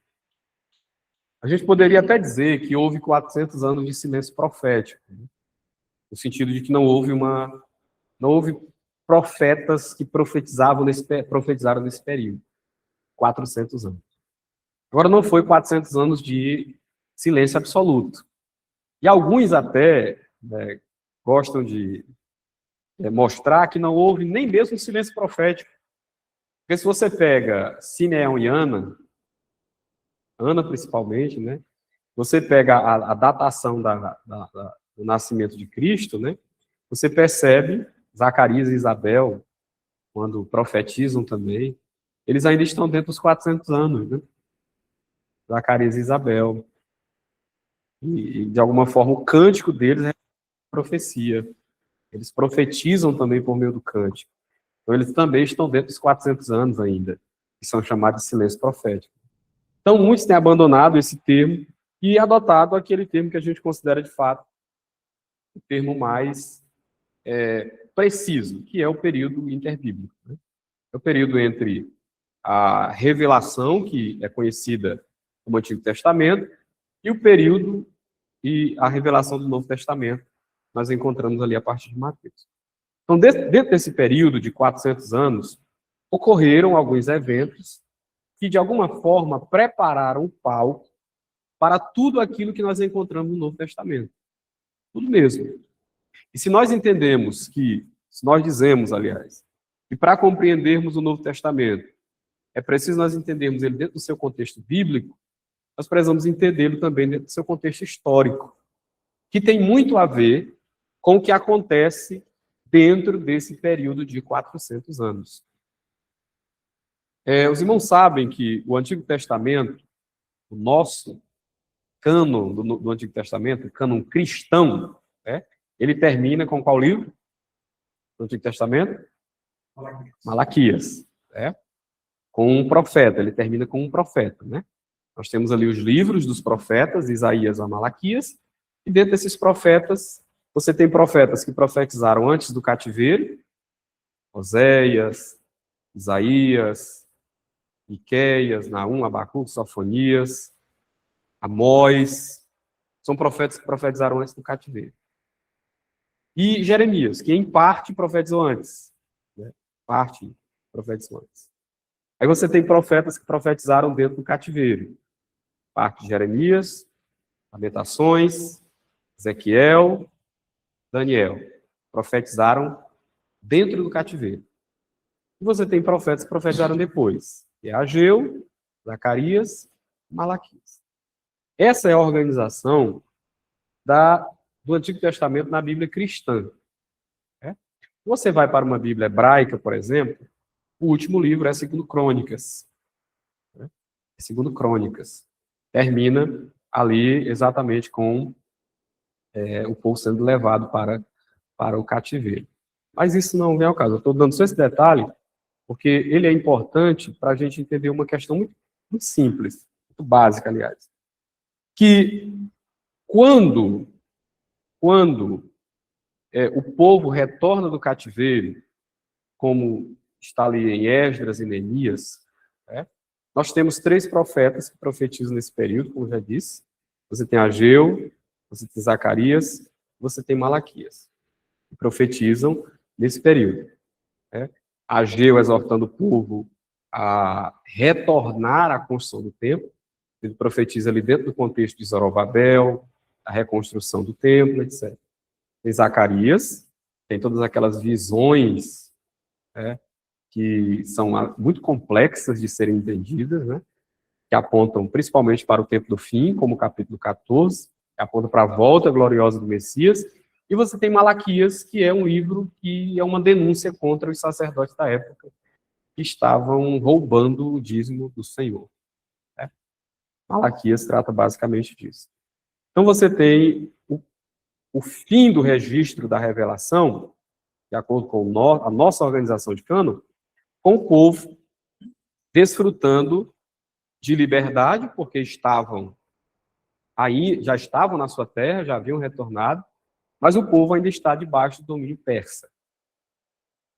A gente poderia até dizer que houve 400 anos de silêncio profético, né? No sentido de que não houve profetas que profetizaram nesse período, 400 anos. Agora, não foi 400 anos de silêncio absoluto. E alguns até gostam de mostrar que não houve nem mesmo silêncio profético. Porque se você pega Simeão e Ana principalmente, né? Você pega a datação do nascimento de Cristo, né? Você percebe, Zacarias e Isabel, quando profetizam também, eles ainda estão dentro dos 400 anos, né? Zacarias e Isabel. E, de alguma forma, o cântico deles é profecia. Eles profetizam também por meio do cântico. Então, eles também estão dentro dos 400 anos ainda, que são chamados de silêncio profético. Então, muitos têm abandonado esse termo e adotado aquele termo que a gente considera, de fato, o termo mais preciso, que é o período interbíblico. Né? É o período entre a revelação, que é conhecida como Antigo Testamento, e o período e a revelação do Novo Testamento, nós encontramos ali a partir de Mateus. Então, dentro desse período de 400 anos, ocorreram alguns eventos que, de alguma forma, prepararam o palco para tudo aquilo que nós encontramos no Novo Testamento. Tudo mesmo. E se nós dizemos, aliás, que para compreendermos o Novo Testamento, é preciso nós entendermos ele dentro do seu contexto bíblico, nós precisamos entendê-lo também dentro do seu contexto histórico, que tem muito a ver com o que acontece dentro desse período de 400 anos. Os irmãos sabem que o Antigo Testamento, o nosso cânon do Antigo Testamento, o cânon cristão, ele termina com qual livro do Antigo Testamento? Malaquias. Com um profeta, ele termina com um profeta, né? Nós temos ali os livros dos profetas, Isaías a Malaquias, e dentro desses profetas, você tem profetas que profetizaram antes do cativeiro, Oséias, Isaías, Miqueias, Naum, Abacuque, Sofonias, Amós, são profetas que profetizaram antes do cativeiro. E Jeremias, que em parte profetizou antes. Né? Parte profetizou antes. Aí você tem profetas que profetizaram dentro do cativeiro. Parte de Jeremias, Lamentações, Ezequiel, Daniel. Profetizaram dentro do cativeiro. E você tem profetas que profetizaram depois, que é Ageu, Zacarias, Malaquias. Essa é a organização do Antigo Testamento na Bíblia cristã. Você vai para uma Bíblia hebraica, por exemplo, o último livro é 2 Crônicas. 2 Crônicas. Termina ali exatamente com o povo sendo levado para o cativeiro. Mas isso não vem ao caso. Eu estou dando só esse detalhe, porque ele é importante para a gente entender uma questão muito, muito simples, muito básica, aliás. Que quando o povo retorna do cativeiro, como está ali em Esdras e Neemias, nós temos 3 profetas que profetizam nesse período, como já disse, Você tem Ageu, você tem Zacarias, você tem Malaquias, que profetizam nesse período. Né? Ageu exortando o povo a retornar à construção do templo. Ele profetiza ali dentro do contexto de Zorobabel, a reconstrução do templo, etc. Tem Zacarias, tem todas aquelas visões, né, que são muito complexas de serem entendidas, né, que apontam principalmente para o tempo do fim, como o capítulo 14, que aponta para a volta gloriosa do Messias. E você tem Malaquias, que é um livro que é uma denúncia contra os sacerdotes da época, que estavam roubando o dízimo do Senhor. Né? Malaquias trata basicamente disso. Então você tem o fim do registro da revelação, de acordo com a nossa organização de Cânon, com o povo desfrutando de liberdade, porque já estavam na sua terra, já haviam retornado, mas o povo ainda está debaixo do domínio persa.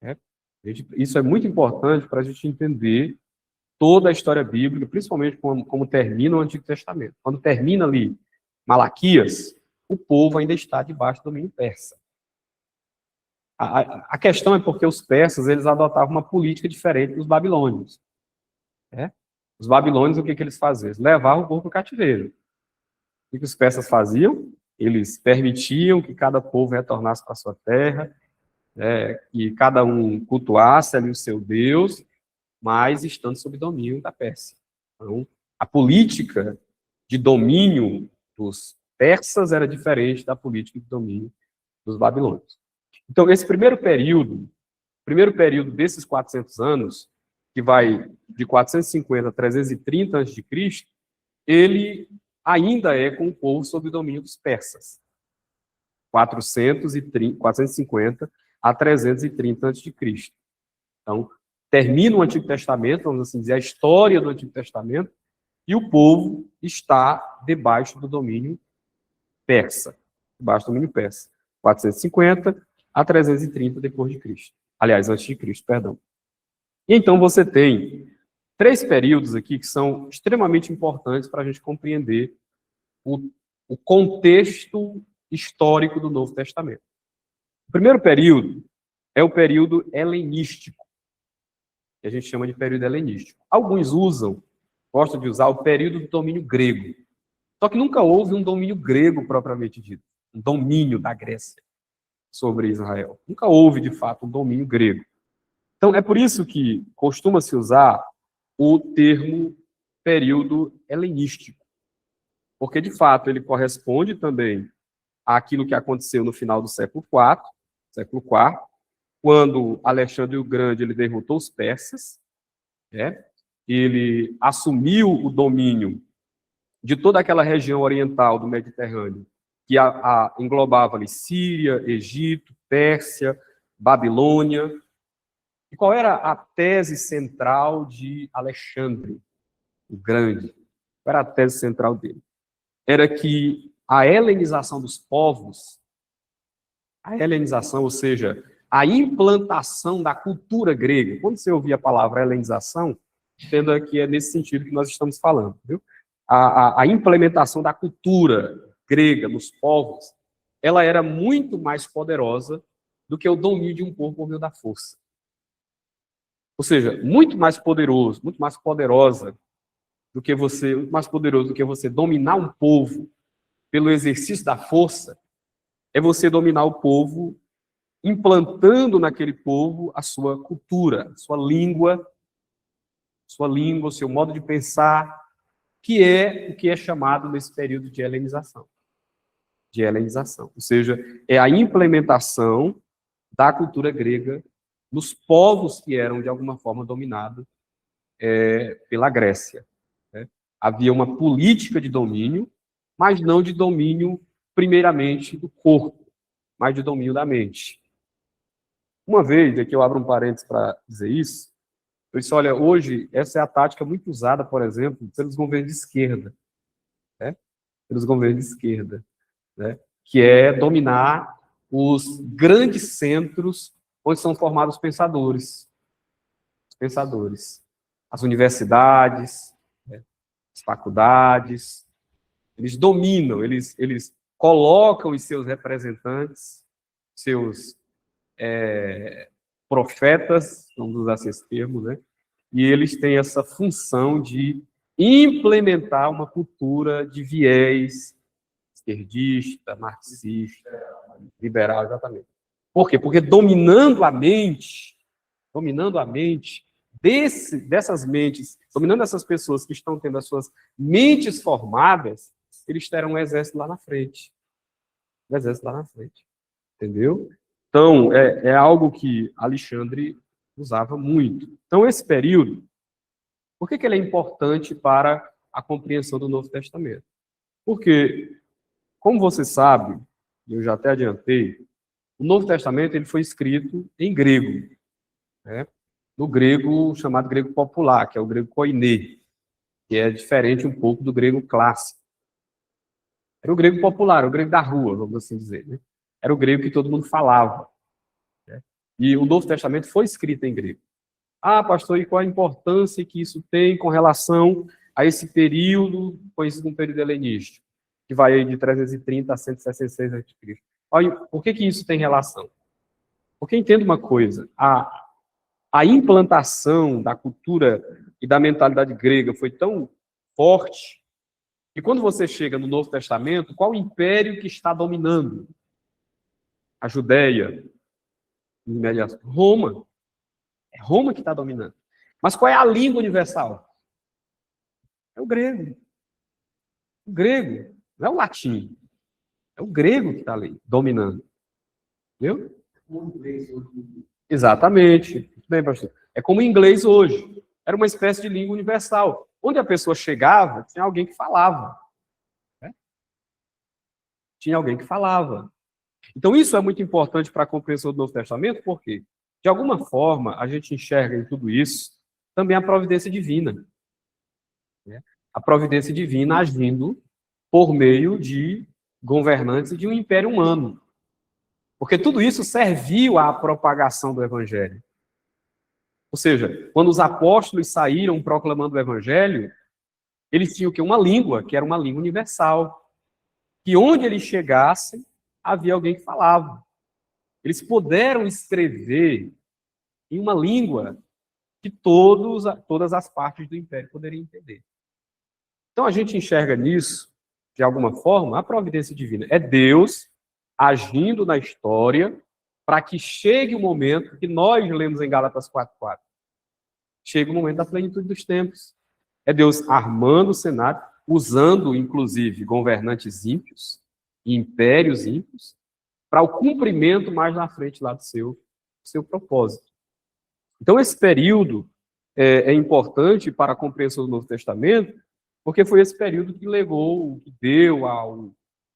Né? Isso é muito importante para a gente entender toda a história bíblica, principalmente como termina o Antigo Testamento. Quando termina ali Malaquias, o povo ainda está debaixo do domínio persa. A questão é porque os persas eles adotavam uma política diferente dos babilônios. Né? Os babilônios, o que eles faziam? Eles levavam o povo para o cativeiro. O que os persas faziam? Eles permitiam que cada povo retornasse para a sua terra, né, que cada um cultuasse ali o seu Deus, mas estando sob domínio da Pérsia. Então, a política de domínio dos persas era diferente da política de domínio dos babilônios. Então, esse primeiro período desses 400 anos, que vai de 450 a 330 a.C., ele ainda é com o povo sob o domínio dos persas. 450 a 330 a.C. Então, termina o Antigo Testamento, vamos assim dizer, a história do Antigo Testamento, e o povo está debaixo do domínio persa. Debaixo do domínio persa. 450 a 330 depois de Cristo. Aliás, antes de Cristo, perdão. E então você tem 3 períodos aqui que são extremamente importantes para a gente compreender o contexto histórico do Novo Testamento. O primeiro período é o período helenístico, que a gente chama de período helenístico. Alguns gostam de usar o período do domínio grego. Só que nunca houve um domínio grego propriamente dito, um domínio da Grécia sobre Israel. Nunca houve, de fato, um domínio grego. Então, é por isso que costuma-se usar o termo período helenístico, porque, de fato, ele corresponde também àquilo que aconteceu no final do século IV, quando Alexandre o Grande ele derrotou os persas, né? Ele assumiu o domínio de toda aquela região oriental do Mediterrâneo, que englobava ali Síria, Egito, Pérsia, Babilônia. E qual era a tese central de Alexandre o Grande? Qual era a tese central dele? Era que a helenização dos povos, a helenização, ou seja, a implantação da cultura grega, quando você ouvir a palavra helenização, entenda que é nesse sentido que nós estamos falando, viu? A implementação da cultura grega nos povos, ela era muito mais poderosa do que o domínio de um povo por meio da força. Ou seja, muito mais poderoso, muito mais poderoso do que você dominar um povo pelo exercício da força, é você dominar o povo implantando naquele povo a sua cultura, a sua língua, o seu modo de pensar, que é o que é chamado nesse período de helenização. Ou seja, é a implementação da cultura grega nos povos que eram, de alguma forma, dominados pela Grécia. Né? Havia uma política de domínio, mas não de domínio, primeiramente, do corpo, mas de domínio da mente. Uma vez, aqui eu abro um parênteses para dizer isso, eu disse, olha, hoje, essa é a tática muito usada, por exemplo, pelos governos de esquerda, né? Né? Que é dominar os grandes centros onde são formados os pensadores. As universidades, né? As faculdades, Eles dominam, eles colocam os seus representantes, seus profetas, vamos usar esse termo, né? E eles têm essa função de implementar uma cultura de viés esquerdista, marxista, liberal, exatamente. Por quê? Porque dominando a mente dessas mentes, dominando essas pessoas que estão tendo as suas mentes formadas, eles terão um exército lá na frente. Um exército lá na frente. Entendeu? Então, é algo que Alexandre usava muito. Então, esse período, por que ele é importante para a compreensão do Novo Testamento? Porque, como você sabe, eu já até adiantei, o Novo Testamento ele foi escrito em grego, né? No grego chamado grego popular, que é o grego koiné, que é diferente um pouco do grego clássico. Era o grego popular, o grego da rua, vamos assim dizer, né? Era o grego que todo mundo falava, né? E o Novo Testamento foi escrito em grego. Ah, pastor, e qual a importância que isso tem com relação a esse período, conhecido como período helenístico, que vai aí de 330 a 166 a.C.? Por que isso tem relação? Porque entenda uma coisa, a implantação da cultura e da mentalidade grega foi tão forte que quando você chega no Novo Testamento, qual o império que está dominando? A Judéia, Roma. É Roma que está dominando. Mas qual é a língua universal? É o grego. O grego, não é o latim. É o grego que está ali, dominando. Viu? Exatamente. Muito bem, pastor. É como o inglês hoje. Era uma espécie de língua universal. Onde a pessoa chegava, tinha alguém que falava. Né? Tinha alguém que falava. Então, isso é muito importante para a compreensão do Novo Testamento, porque, de alguma forma, a gente enxerga em tudo isso também a providência divina. Né? A providência divina agindo por meio de governantes e de um império humano. Porque tudo isso serviu à propagação do Evangelho. Ou seja, quando os apóstolos saíram proclamando o Evangelho, eles tinham que uma língua, que era uma língua universal, que onde eles chegassem, havia alguém que falava. Eles puderam escrever em uma língua que todas as partes do império poderiam entender. Então a gente enxerga nisso, de alguma forma, a providência divina. É Deus agindo na história para que chegue o momento que nós lemos em Gálatas 4:4. Chega o momento da plenitude dos tempos. É Deus armando o cenário, usando, inclusive, governantes ímpios, impérios ímpios, para o cumprimento mais na frente lá do seu propósito. Então, esse período é importante para a compreensão do Novo Testamento, porque foi esse período que que deu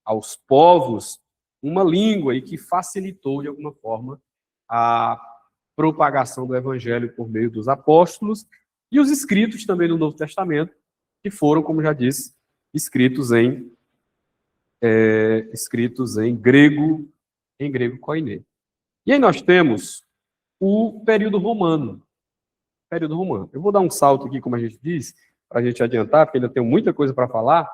aos povos uma língua e que facilitou, de alguma forma, a propagação do Evangelho por meio dos apóstolos e os escritos também no Novo Testamento, que foram, como já disse, escritos em grego koiné. E aí nós temos o período romano. Eu vou dar um salto aqui, como a gente diz, para a gente adiantar, porque ainda tem muita coisa para falar.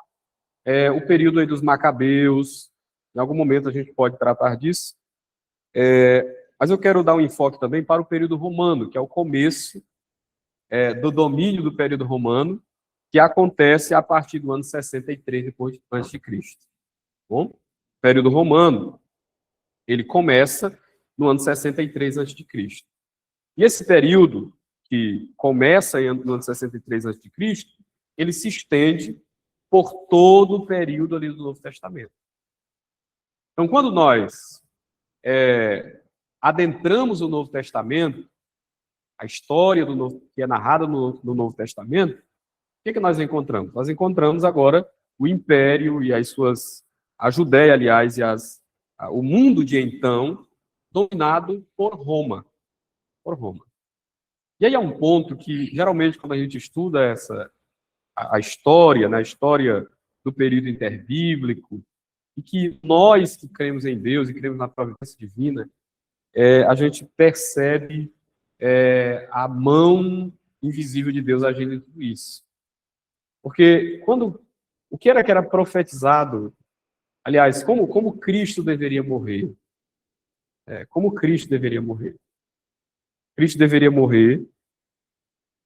O período aí dos Macabeus, em algum momento a gente pode tratar disso. Mas eu quero dar um enfoque também para o período romano, que é o começo do domínio do período romano, que acontece a partir do ano 63 depois antes de Cristo. Bom, o período romano, ele começa no ano 63 antes de Cristo. E esse período que começa no ano 63 a.C., ele se estende por todo o período ali do Novo Testamento. Então, quando nós adentramos o Novo Testamento, a história que é narrada no Novo Testamento, o que nós encontramos? Nós encontramos agora o Império e a Judéia, aliás, e o mundo de então, dominado por Roma. E aí é um ponto que, geralmente, quando a gente estuda a história, né, a história do período interbíblico, e que nós que cremos em Deus e cremos na providência divina, a gente percebe a mão invisível de Deus agindo em tudo isso. Porque quando O que era profetizado? Aliás, como Cristo deveria morrer? Como Cristo deveria morrer? Cristo deveria morrer,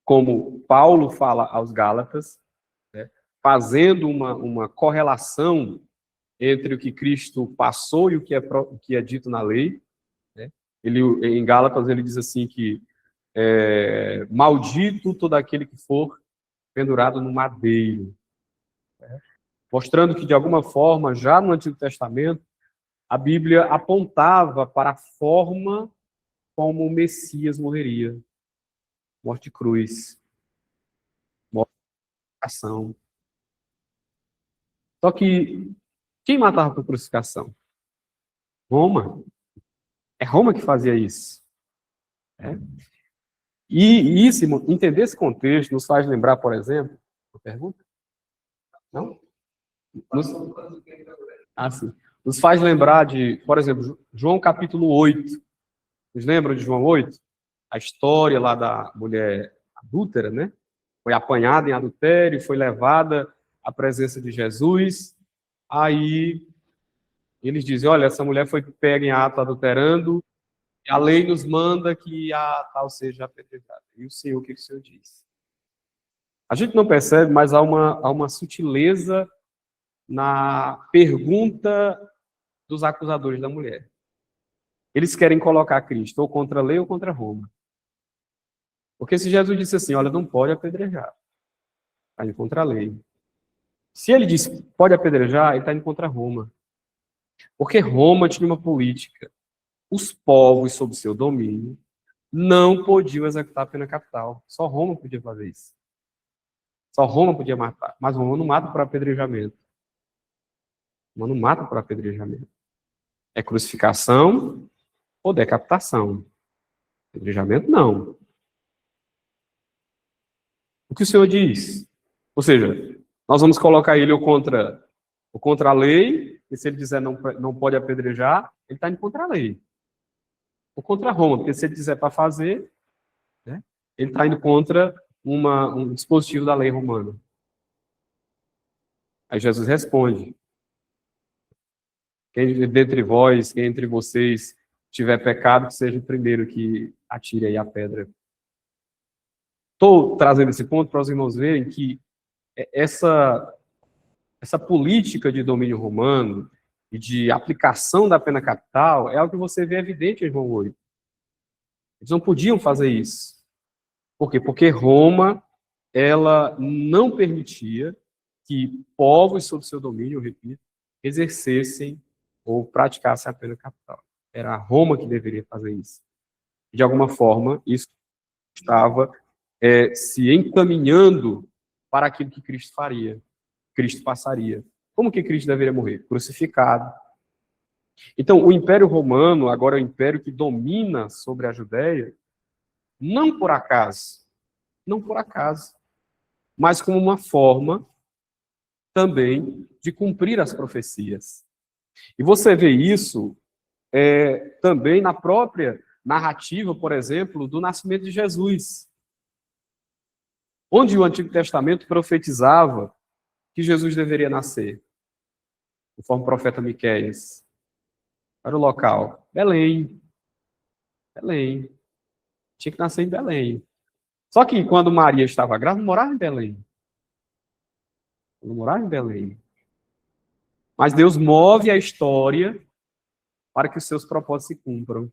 como Paulo fala aos Gálatas, né, fazendo uma correlação entre o que Cristo passou e o que é dito na lei. Né? Em Gálatas ele diz assim que maldito todo aquele que for pendurado no madeiro. Né? Mostrando que, de alguma forma, já no Antigo Testamento, a Bíblia apontava para a forma como o Messias morreria. Morte de cruz, morte de crucificação. Só que quem matava por crucificação? Roma. É Roma que fazia isso. Né? E isso, entender esse contexto nos faz lembrar, por exemplo, uma pergunta? Não? Nos, sim. Nos faz lembrar de, por exemplo, João capítulo 8. Vocês lembram de João 8? A história lá da mulher adúltera, né? Foi apanhada em adultério, foi levada à presença de Jesus. Aí eles dizem, olha, essa mulher foi pega em ato adulterando, e a lei nos manda que a tal seja apedrejada. E o Senhor, o que o Senhor diz? A gente não percebe, mas há uma sutileza na pergunta dos acusadores da mulher. Eles querem colocar Cristo ou contra a lei ou contra Roma. Porque se Jesus disse assim, olha, não pode apedrejar, está indo contra a lei. Se ele disse pode apedrejar, ele está indo contra Roma. Porque Roma tinha uma política. Os povos, sob seu domínio, não podiam executar a pena capital. Só Roma podia fazer isso. Só Roma podia matar. Mas Roma não mata por apedrejamento. Roma não mata por apedrejamento. É crucificação ou decapitação. Apedrejamento, não. O que o Senhor diz? Ou seja, nós vamos colocar ele contra a lei, e se ele dizer não pode apedrejar, ele está indo contra a lei. Ou contra Roma, porque se ele dizer para fazer, né, ele está indo contra um dispositivo da lei romana. Aí Jesus responde, quem dentre vós, quem entre vocês tiver pecado, que seja o primeiro que atire aí a pedra. Estou trazendo esse ponto para os irmãos verem que essa política de domínio romano e de aplicação da pena capital é algo que você vê evidente em João 8. Eles não podiam fazer isso. Por quê? Porque Roma, ela não permitia que povos sob seu domínio, eu repito, exercessem ou praticassem a pena capital. Era Roma que deveria fazer isso. De alguma forma, isso estava se encaminhando para aquilo que Cristo faria. Cristo passaria. Como que Cristo deveria morrer? Crucificado. Então, o Império Romano, agora é o império que domina sobre a Judéia, não por acaso, mas como uma forma também de cumprir as profecias. E você vê isso também na própria narrativa, por exemplo, do nascimento de Jesus, onde o Antigo Testamento profetizava que Jesus deveria nascer, conforme o profeta Miqueias. Para o local, Belém. Tinha que nascer em Belém. Só que quando Maria estava grávida, não morava em Belém. Não morava em Belém. Mas Deus move a história para que os seus propósitos se cumpram.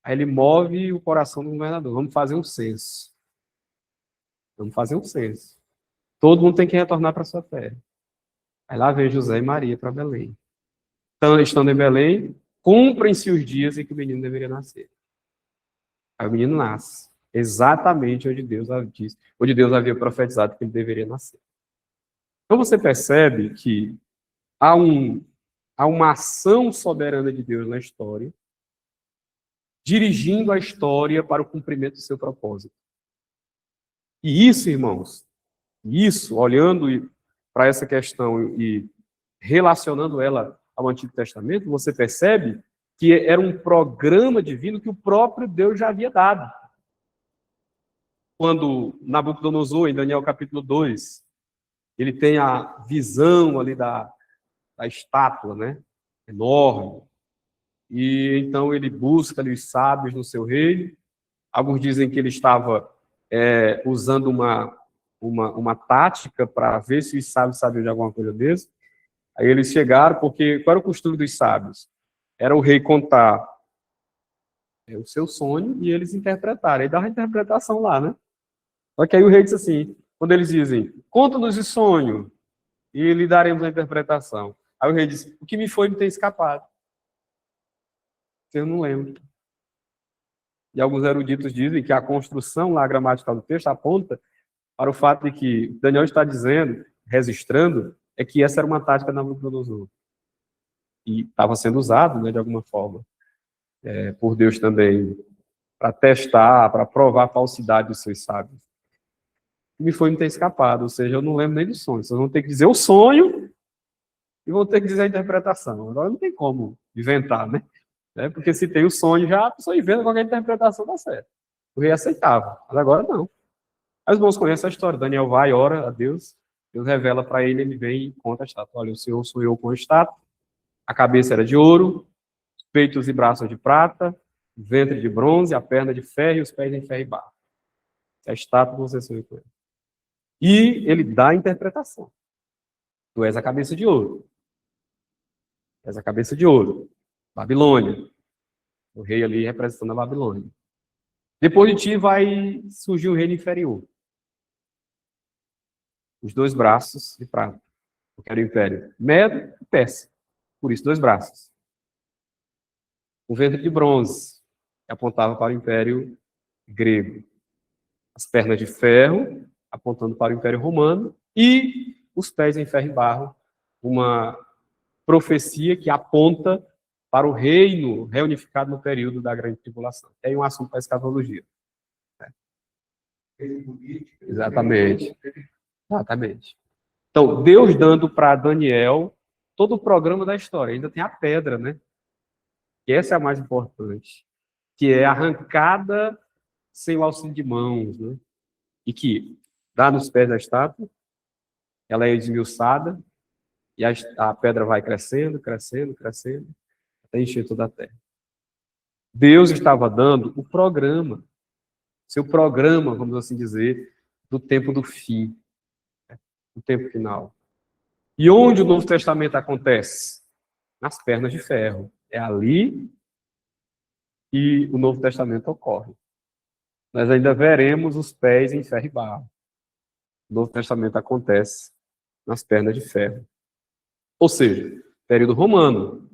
Aí ele move o coração do governador. Vamos fazer um censo. Todo mundo tem que retornar para a sua terra. Aí lá vem José e Maria para Belém. Então, estando em Belém, cumprem-se os dias em que o menino deveria nascer. Aí o menino nasce. Exatamente onde Deus havia profetizado que ele deveria nascer. Então você percebe que há uma ação soberana de Deus na história, dirigindo a história para o cumprimento do seu propósito. E isso, irmãos, olhando para essa questão e relacionando ela ao Antigo Testamento, você percebe que era um programa divino que o próprio Deus já havia dado. Quando Nabucodonosor, em Daniel capítulo 2, ele tem a visão ali da estátua, né? Enorme. E então ele busca ali os sábios no seu reino. Alguns dizem que ele estava usando uma tática para ver se os sábios sabiam de alguma coisa desse. Aí eles chegaram, porque qual era o costume dos sábios? Era o rei contar o seu sonho e eles interpretarem. Aí dava a interpretação lá, né? Só que aí o rei disse assim, quando eles dizem, conta-nos o sonho e lhe daremos a interpretação. Aí o rei disse, o que me foi me ter escapado. Eu não lembro. E alguns eruditos dizem que a construção lá gramatical do texto aponta para o fato de que Daniel está dizendo, registrando, é que essa era uma tática da Nabucodonosor. E estava sendo usado, né, de alguma forma, por Deus também, para testar, para provar a falsidade dos seus sábios. E me foi me ter escapado, ou seja, eu não lembro nem do sonho. Vocês vão ter que dizer o sonho e vão ter que dizer a interpretação. Agora não tem como inventar, né? Porque se tem o sonho, já a pessoa inventa qualquer interpretação dá certo. O rei aceitava, mas agora não. Aí os irmãos conhecem a história. Daniel vai, ora a Deus, Deus revela para ele, ele vem e conta a estátua. Olha, o Senhor sonhou com a estátua, a cabeça era de ouro, peitos e braços de prata, ventre de bronze, a perna de ferro e os pés em ferro e barro. É a estátua que você sonhou com ele. E ele dá a interpretação. Tu és a cabeça de ouro. Tu és a cabeça de ouro. Babilônia. O rei ali representando a Babilônia. Depois de ti vai surgir o reino inferior. Os 2 braços de prata. Porque era o império Medo e Pérsia. Por isso, 2 braços. O ventre de bronze, que apontava para o império grego. As pernas de ferro, apontando para o império romano. E os pés em ferro e barro, uma profecia que aponta para o reino reunificado no período da grande tribulação. Tem um assunto para a escatologia. Exatamente. Exatamente. Então, Deus dando para Daniel todo o programa da história. Ainda tem a pedra, né? Que essa é a mais importante. Que é arrancada sem o auxílio de mãos, né? E que dá nos pés da estátua, ela é esmiuçada, e a pedra vai crescendo, crescendo, crescendo, até encher toda a terra. Deus estava dando o programa, seu programa, vamos assim dizer, do tempo do fim, do tempo final. E onde o Novo Testamento acontece? Nas pernas de ferro. É ali que o Novo Testamento ocorre. Nós ainda veremos os pés em ferro e barro. O Novo Testamento acontece nas pernas de ferro. Ou seja, período romano.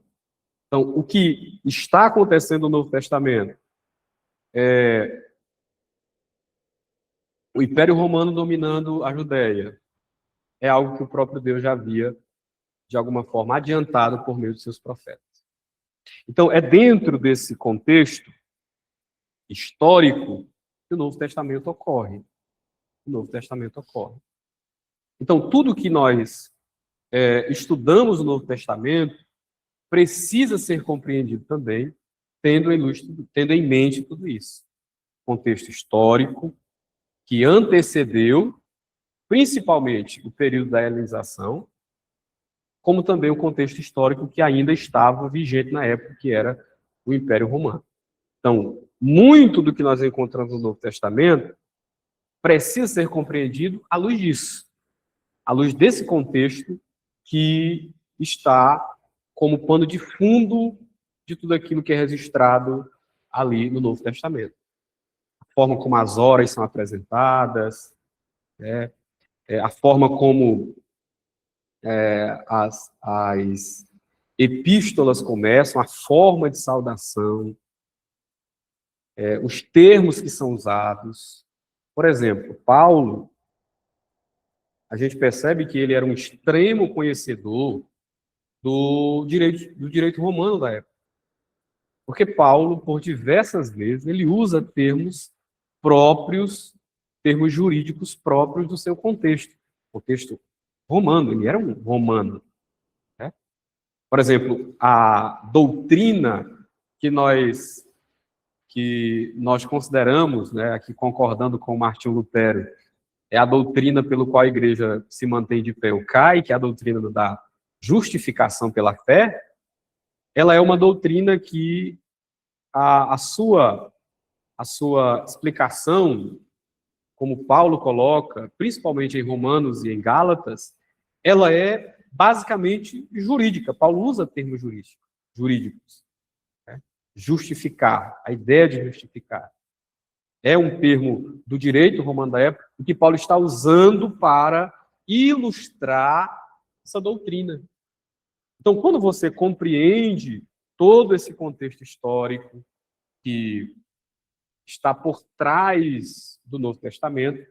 Então, o que está acontecendo no Novo Testamento é o Império Romano dominando a Judéia. É algo que o próprio Deus já havia, de alguma forma, adiantado por meio de seus profetas. Então, é dentro desse contexto histórico que o Novo Testamento ocorre. O Novo Testamento ocorre. Então, tudo que nós estudamos no Novo Testamento precisa ser compreendido também, tendo em mente tudo isso. Contexto histórico, que antecedeu, principalmente, o período da helenização, como também o contexto histórico que ainda estava vigente na época, que era o Império Romano. Então, muito do que nós encontramos no Novo Testamento precisa ser compreendido à luz disso, à luz desse contexto que está como pano de fundo de tudo aquilo que é registrado ali no Novo Testamento. A forma como as horas são apresentadas, a forma como as epístolas começam, a forma de saudação, os termos que são usados. Por exemplo, Paulo, a gente percebe que ele era um extremo conhecedor do direito romano da época. Porque Paulo, por diversas vezes, ele usa termos próprios, termos jurídicos próprios do seu contexto romano, ele era um romano. Né? Por exemplo, a doutrina que nós consideramos, né, aqui concordando com Martinho Lutero, é a doutrina pelo qual a igreja se mantém de pé ou cai, que é a doutrina da justificação pela fé, ela é uma doutrina que a sua explicação, como Paulo coloca, principalmente em Romanos e em Gálatas, ela é basicamente jurídica. Paulo usa termos jurídicos. Né? Justificar, a ideia de justificar. É um termo do direito romano da época, que Paulo está usando para ilustrar essa doutrina. Então, quando você compreende todo esse contexto histórico que está por trás do Novo Testamento,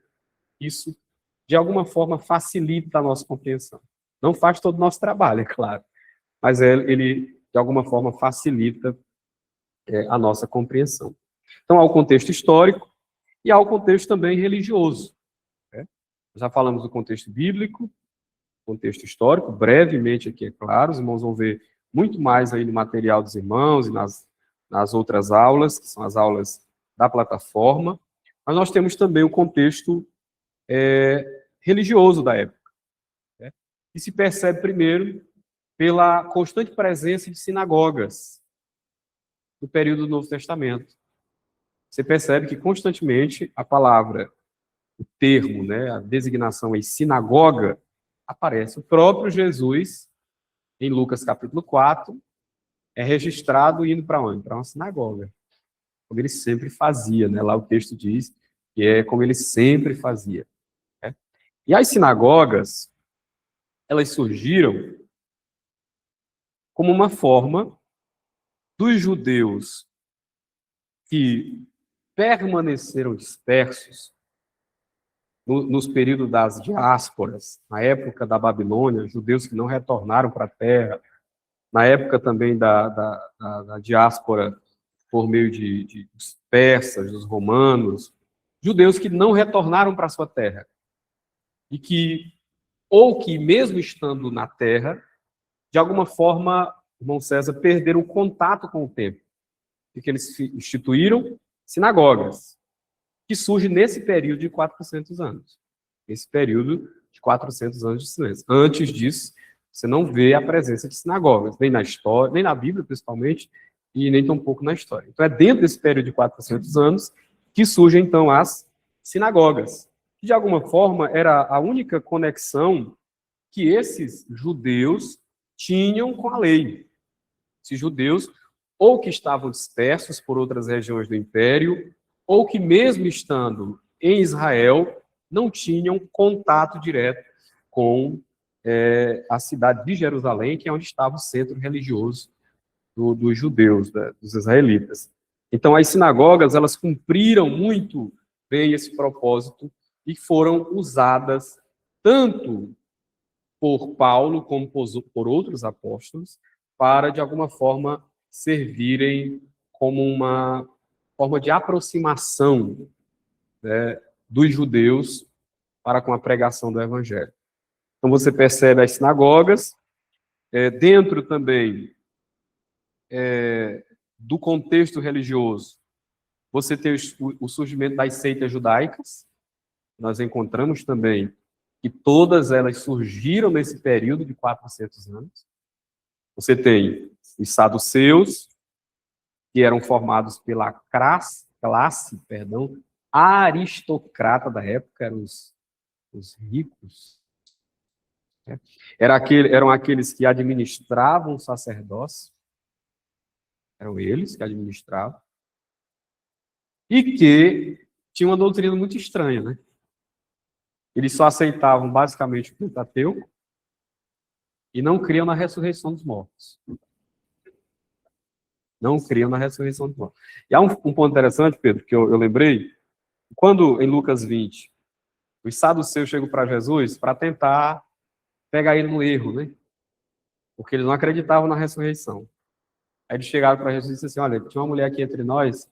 isso, de alguma forma, facilita a nossa compreensão. Não faz todo o nosso trabalho, é claro, mas ele, de alguma forma, facilita a nossa compreensão. Então, há o contexto histórico e há o contexto também religioso. Né? Já falamos do contexto bíblico, contexto histórico, brevemente aqui, é claro, os irmãos vão ver muito mais aí no material dos irmãos e nas outras aulas, que são as aulas da plataforma, mas nós temos também o contexto religioso da época, né? E se percebe primeiro pela constante presença de sinagogas no período do Novo Testamento. Você percebe que constantemente a palavra, o termo, né, a designação em sinagoga, aparece. O próprio Jesus, em Lucas capítulo 4, é registrado indo para onde? Para uma sinagoga. Como ele sempre fazia, né? Lá o texto diz que é como ele sempre fazia. Né? E as sinagogas, elas surgiram como uma forma dos judeus que permaneceram dispersos nos períodos das diásporas, na época da Babilônia, judeus que não retornaram para a terra, na época também da diáspora por meio dos persas, dos romanos, judeus que não retornaram para a sua terra, e que, ou que mesmo estando na terra, de alguma forma, irmão César, perderam o contato com o templo, porque eles instituíram sinagogas, que surge nesse período de 400 anos. Esse período de 400 anos de silêncio. Antes disso, você não vê a presença de sinagogas, nem na história, nem na Bíblia, principalmente, e nem tampouco na história. Então, é dentro desse período de 400 anos que surgem, então, as sinagogas, que, de alguma forma, era a única conexão que esses judeus tinham com a lei. Esses judeus, ou que estavam dispersos por outras regiões do império, ou que, mesmo estando em Israel, não tinham contato direto com a cidade de Jerusalém, que é onde estava o centro religioso dos judeus, dos israelitas. Então, as sinagogas, elas cumpriram muito bem esse propósito e foram usadas tanto por Paulo como por outros apóstolos para, de alguma forma, servirem como uma forma de aproximação, né, dos judeus para com a pregação do evangelho. Então, você percebe as sinagogas, dentro também do contexto religioso, você tem o surgimento das seitas judaicas. Nós encontramos também que todas elas surgiram nesse período de 400 anos. Você tem os saduceus, que eram formados pela classe aristocrata da época, eram os ricos. Né? Eram aqueles que administravam o sacerdócio, eram eles que administravam, e que tinham uma doutrina muito estranha, né? Eles só aceitavam basicamente o Pentateuco e não criam na ressurreição dos mortos. Não criam na ressurreição dos mortos. E há um ponto interessante, Pedro, que eu lembrei, quando em Lucas 20, os saduceus chegam para Jesus para tentar pegar ele no erro, né? Porque eles não acreditavam na ressurreição. Aí eles chegaram para Jesus e disseram assim, olha, tinha uma mulher aqui entre nós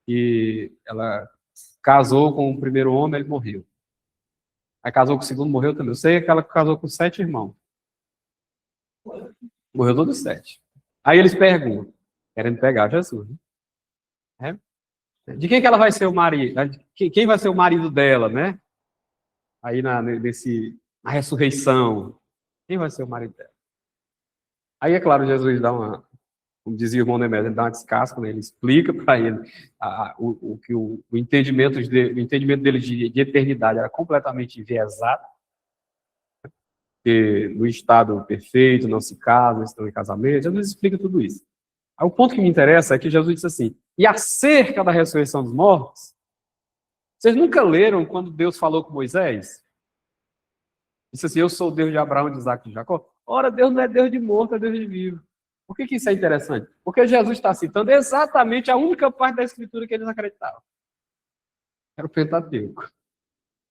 e ela casou com o primeiro homem, ele morreu. Aí casou com o segundo, morreu também. Eu sei que ela casou com 7 irmãos. Morreu todos 7. Aí eles perguntam, querendo pegar Jesus, né? De quem que ela vai ser o marido? Quem vai ser o marido dela, né? aí na ressurreição, quem vai ser o marido dela? Aí, é claro, Jesus dá como dizia o irmão Nemésio, ele dá uma descasca, né? Ele explica para ele que o entendimento dele de eternidade era completamente enviesado, que no estado perfeito não se casam, estão em casamento. Jesus explica tudo isso. Aí, o ponto que me interessa é que Jesus disse assim, e acerca da ressurreição dos mortos, vocês nunca leram quando Deus falou com Moisés? Disse assim, eu sou o Deus de Abraão, de Isaac e de Jacó. Ora, Deus não é Deus de morto, é Deus de vivo. Por que isso é interessante? Porque Jesus está citando exatamente a única parte da Escritura que eles acreditavam. Era o Pentateuco.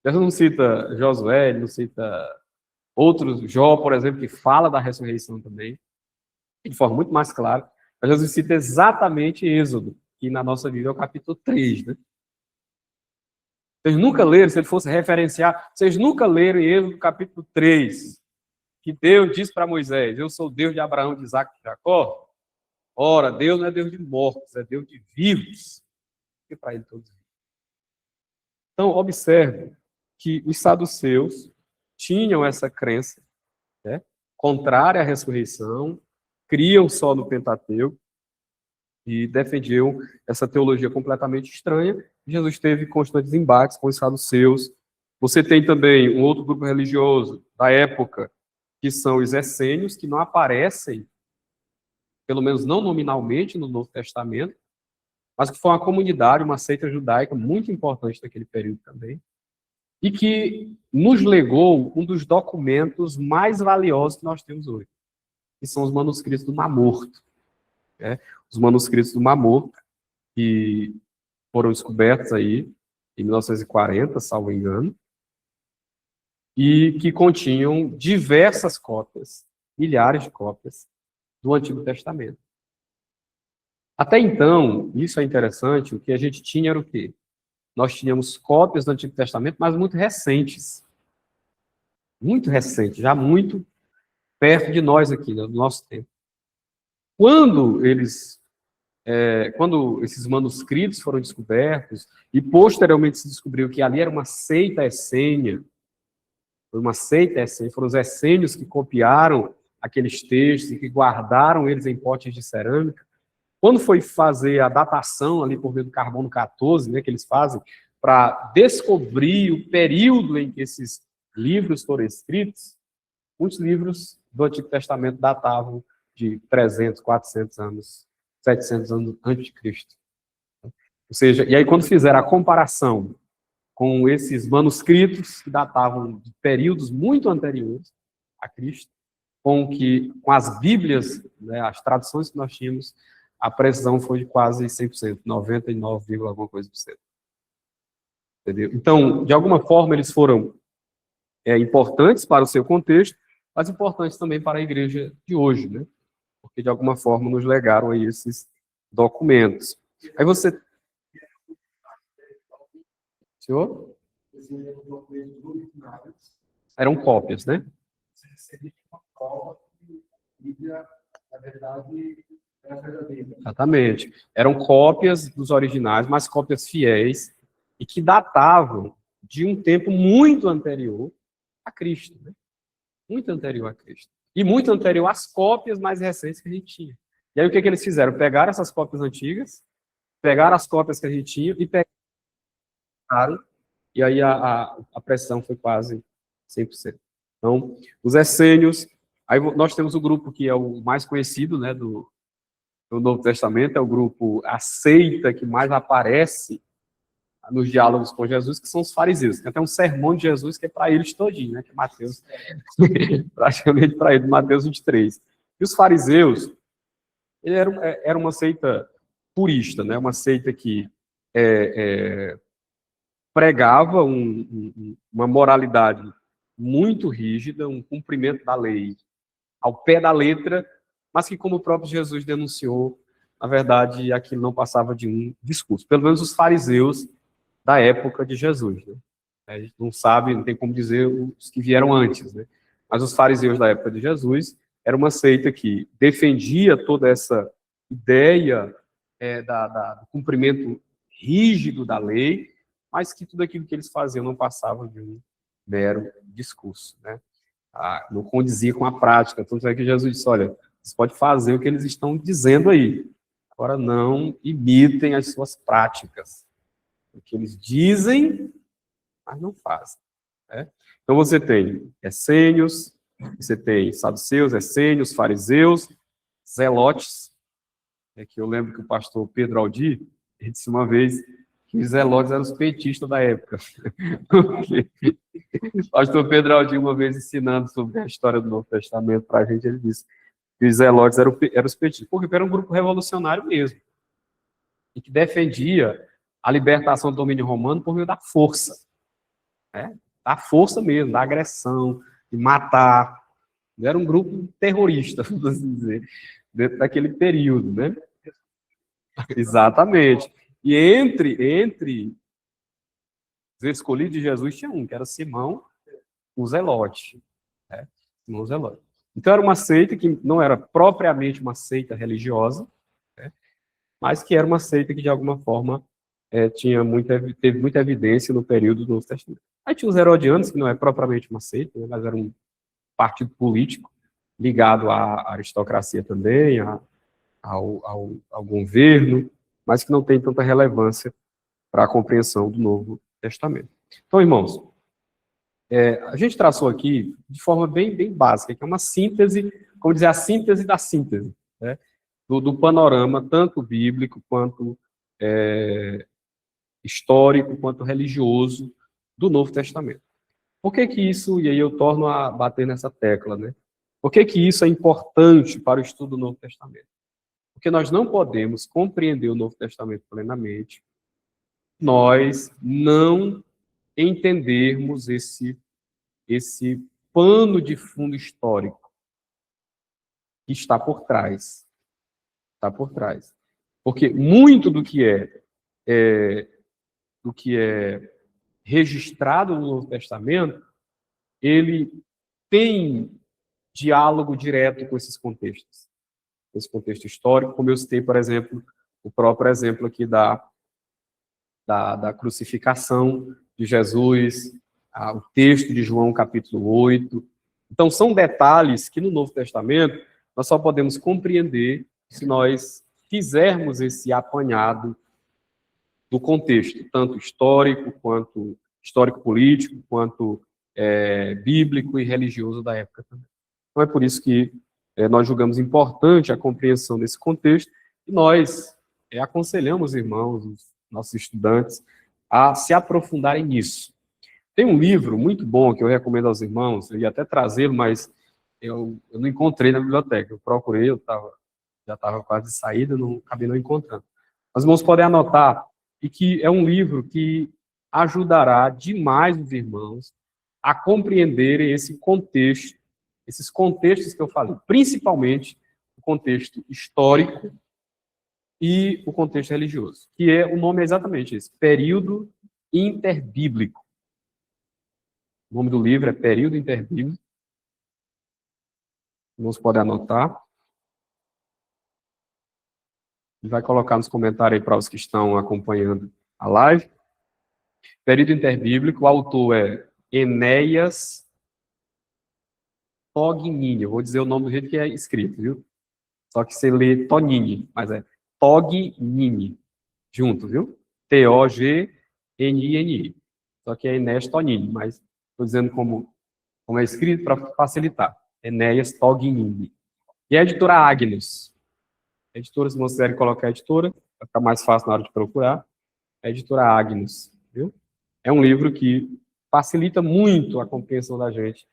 Jesus não cita Josué, ele não cita outros, Jó, por exemplo, que fala da ressurreição também, de forma muito mais clara. Mas Jesus cita exatamente Êxodo, que na nossa Bíblia é o capítulo 3, né? Vocês nunca leram, se ele fosse referenciar, vocês nunca leram em Êxodo capítulo 3, que Deus disse para Moisés, eu sou o Deus de Abraão, de Isaac e de Jacó? Ora, Deus não é Deus de mortos, é Deus de vivos. E para ele todos vivos. Então, observe que os saduceus tinham essa crença, né, contrária à ressurreição, criam só no Pentateuco e defendiam essa teologia completamente estranha. Jesus teve constantes embates com os saduceus. Você tem também um outro grupo religioso da época, que são os essênios, que não aparecem, pelo menos não nominalmente, no Novo Testamento, mas que foi uma comunidade, uma seita judaica muito importante naquele período também, e que nos legou um dos documentos mais valiosos que nós temos hoje, que são os manuscritos do Mar Morto. Né? Os manuscritos do Mar Morto, que foram descobertos aí em 1940, salvo engano, e que continham diversas cópias, milhares de cópias, do Antigo Testamento. Até então, isso é interessante, o que a gente tinha era o quê? Nós tínhamos cópias do Antigo Testamento, mas muito recentes. Muito recentes, já muito perto de nós aqui, né, do nosso tempo. Quando esses manuscritos foram descobertos, e posteriormente se descobriu que ali era uma seita essênia, foram os essênios que copiaram aqueles textos e que guardaram eles em potes de cerâmica. Quando foi fazer a datação ali por meio do carbono 14, né, que eles fazem, para descobrir o período em que esses livros foram escritos, muitos livros do Antigo Testamento datavam de 300, 400 anos, 700 anos antes de Cristo. Ou seja, e aí quando fizeram a comparação com esses manuscritos que datavam de períodos muito anteriores a Cristo, com as Bíblias, né, as traduções que nós tínhamos, a precisão foi de quase 100%, 99, alguma coisa por cento. Entendeu? Então, de alguma forma, eles foram importantes para o seu contexto, mas importantes também para a igreja de hoje, né? Porque, de alguma forma, nos legaram aí esses documentos. Aí você... Senhor? Eram cópias, né? Exatamente. Eram cópias dos originais, mas cópias fiéis, e que datavam de um tempo muito anterior a Cristo, né? Muito anterior a Cristo. E muito anterior às cópias mais recentes que a gente tinha. E aí o que eles fizeram? Pegaram essas cópias antigas, pegaram as cópias que a gente tinha e pegaram, e aí a pressão foi quase 100%. Então, os essênios, aí nós temos o grupo que é o mais conhecido, né, do Novo Testamento, é o grupo, a seita que mais aparece nos diálogos com Jesus, que são os fariseus. Tem até um sermão de Jesus que é para eles todinho, né, que é Mateus, praticamente para eles, Mateus 23. E os fariseus, ele era uma seita purista, né, uma seita que pregava uma moralidade muito rígida, um cumprimento da lei ao pé da letra, mas que, como o próprio Jesus denunciou, na verdade, aquilo não passava de um discurso. Pelo menos os fariseus da época de Jesus, né? A gente não sabe, não tem como dizer os que vieram antes, né? Mas os fariseus da época de Jesus era uma seita que defendia toda essa ideia do cumprimento rígido da lei, mas que tudo aquilo que eles faziam não passava de um mero discurso, né? Não condizia com a prática. Tanto é que Jesus disse, olha, você pode fazer o que eles estão dizendo aí, agora não imitem as suas práticas. O que eles dizem, mas não fazem. Né? Então você tem essênios, você tem saduceus, essênios, fariseus, zelotes, que eu lembro que o pastor Pedro Aldi, ele disse uma vez que os zelotes eram os petistas da época. Porque o pastor Pedro Aldi, uma vez ensinando sobre a história do Novo Testamento para a gente, ele disse que os zelotes eram os petistas, porque era um grupo revolucionário mesmo, e que defendia a libertação do domínio romano por meio da força, né? Da força mesmo, da agressão, de matar. Era um grupo terrorista, vamos assim dizer, dentro daquele período, né? Exatamente. E entre os escolhidos de Jesus tinha um, que era Simão, o Zelote. Né? Simão Zelote. Então era uma seita que não era propriamente uma seita religiosa, né? Mas que era uma seita que, de alguma forma, teve muita evidência no período do Novo Testamento. Aí tinha os herodianos, que não é propriamente uma seita, né? Mas era um partido político ligado à aristocracia também, ao governo, mas que não tem tanta relevância para a compreensão do Novo Testamento. Então, irmãos, a gente traçou aqui de forma bem básica, que é uma síntese, como dizer, a síntese da síntese, né? do panorama, tanto bíblico, quanto histórico, quanto religioso do Novo Testamento. Por que isso, e aí eu torno a bater nessa tecla, né? Por que isso é importante para o estudo do Novo Testamento? Porque nós não podemos compreender o Novo Testamento plenamente, nós não entendermos esse pano de fundo histórico que está por trás. Está por trás. Porque muito do que é registrado no Novo Testamento, ele tem diálogo direto com esses contextos. Esse contexto histórico, como eu citei, por exemplo, o próprio exemplo aqui da crucificação de Jesus, o texto de João capítulo 8. Então, são detalhes que no Novo Testamento nós só podemos compreender se nós fizermos esse apanhado do contexto, tanto histórico, quanto histórico-político, quanto bíblico e religioso da época também. Então, é por isso que nós julgamos importante a compreensão desse contexto e nós aconselhamos os irmãos, os nossos estudantes, a se aprofundarem nisso. Tem um livro muito bom que eu recomendo aos irmãos, eu ia até trazê-lo, mas eu não encontrei na biblioteca. Eu procurei, já estava quase de saída, acabei não encontrando. Os irmãos podem anotar, e que é um livro que ajudará demais os irmãos a compreenderem esse contexto, esses contextos que eu falei, principalmente o contexto histórico e o contexto religioso, que o nome é exatamente esse, Período Interbíblico. O nome do livro é Período Interbíblico. Irmãos podem anotar. E vai colocar nos comentários aí para os que estão acompanhando a live. Período Interbíblico, o autor é Enéas Tognini. Eu vou dizer o nome do jeito que é escrito, viu? Só que você lê Tonini, mas é Tognini. Junto, viu? Tognini. Só que é Enéas Tonini, mas estou dizendo como é escrito para facilitar. Enéas Tognini. E a editora Agnus. A editora, se vocês quiserem colocar a editora, vai ficar mais fácil na hora de procurar. A editora Agnus, viu? É um livro que facilita muito a compreensão da gente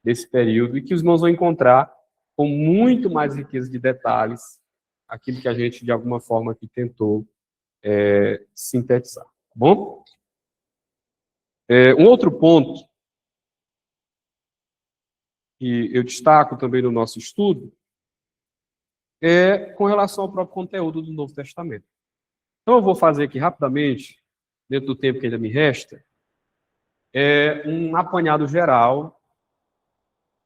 desse período e que os irmãos vão encontrar com muito mais riqueza de detalhes aquilo que a gente, de alguma forma, aqui tentou sintetizar. Tá bom? Um outro ponto que eu destaco também no nosso estudo com relação ao próprio conteúdo do Novo Testamento. Então, eu vou fazer aqui rapidamente, dentro do tempo que ainda me resta, um apanhado geral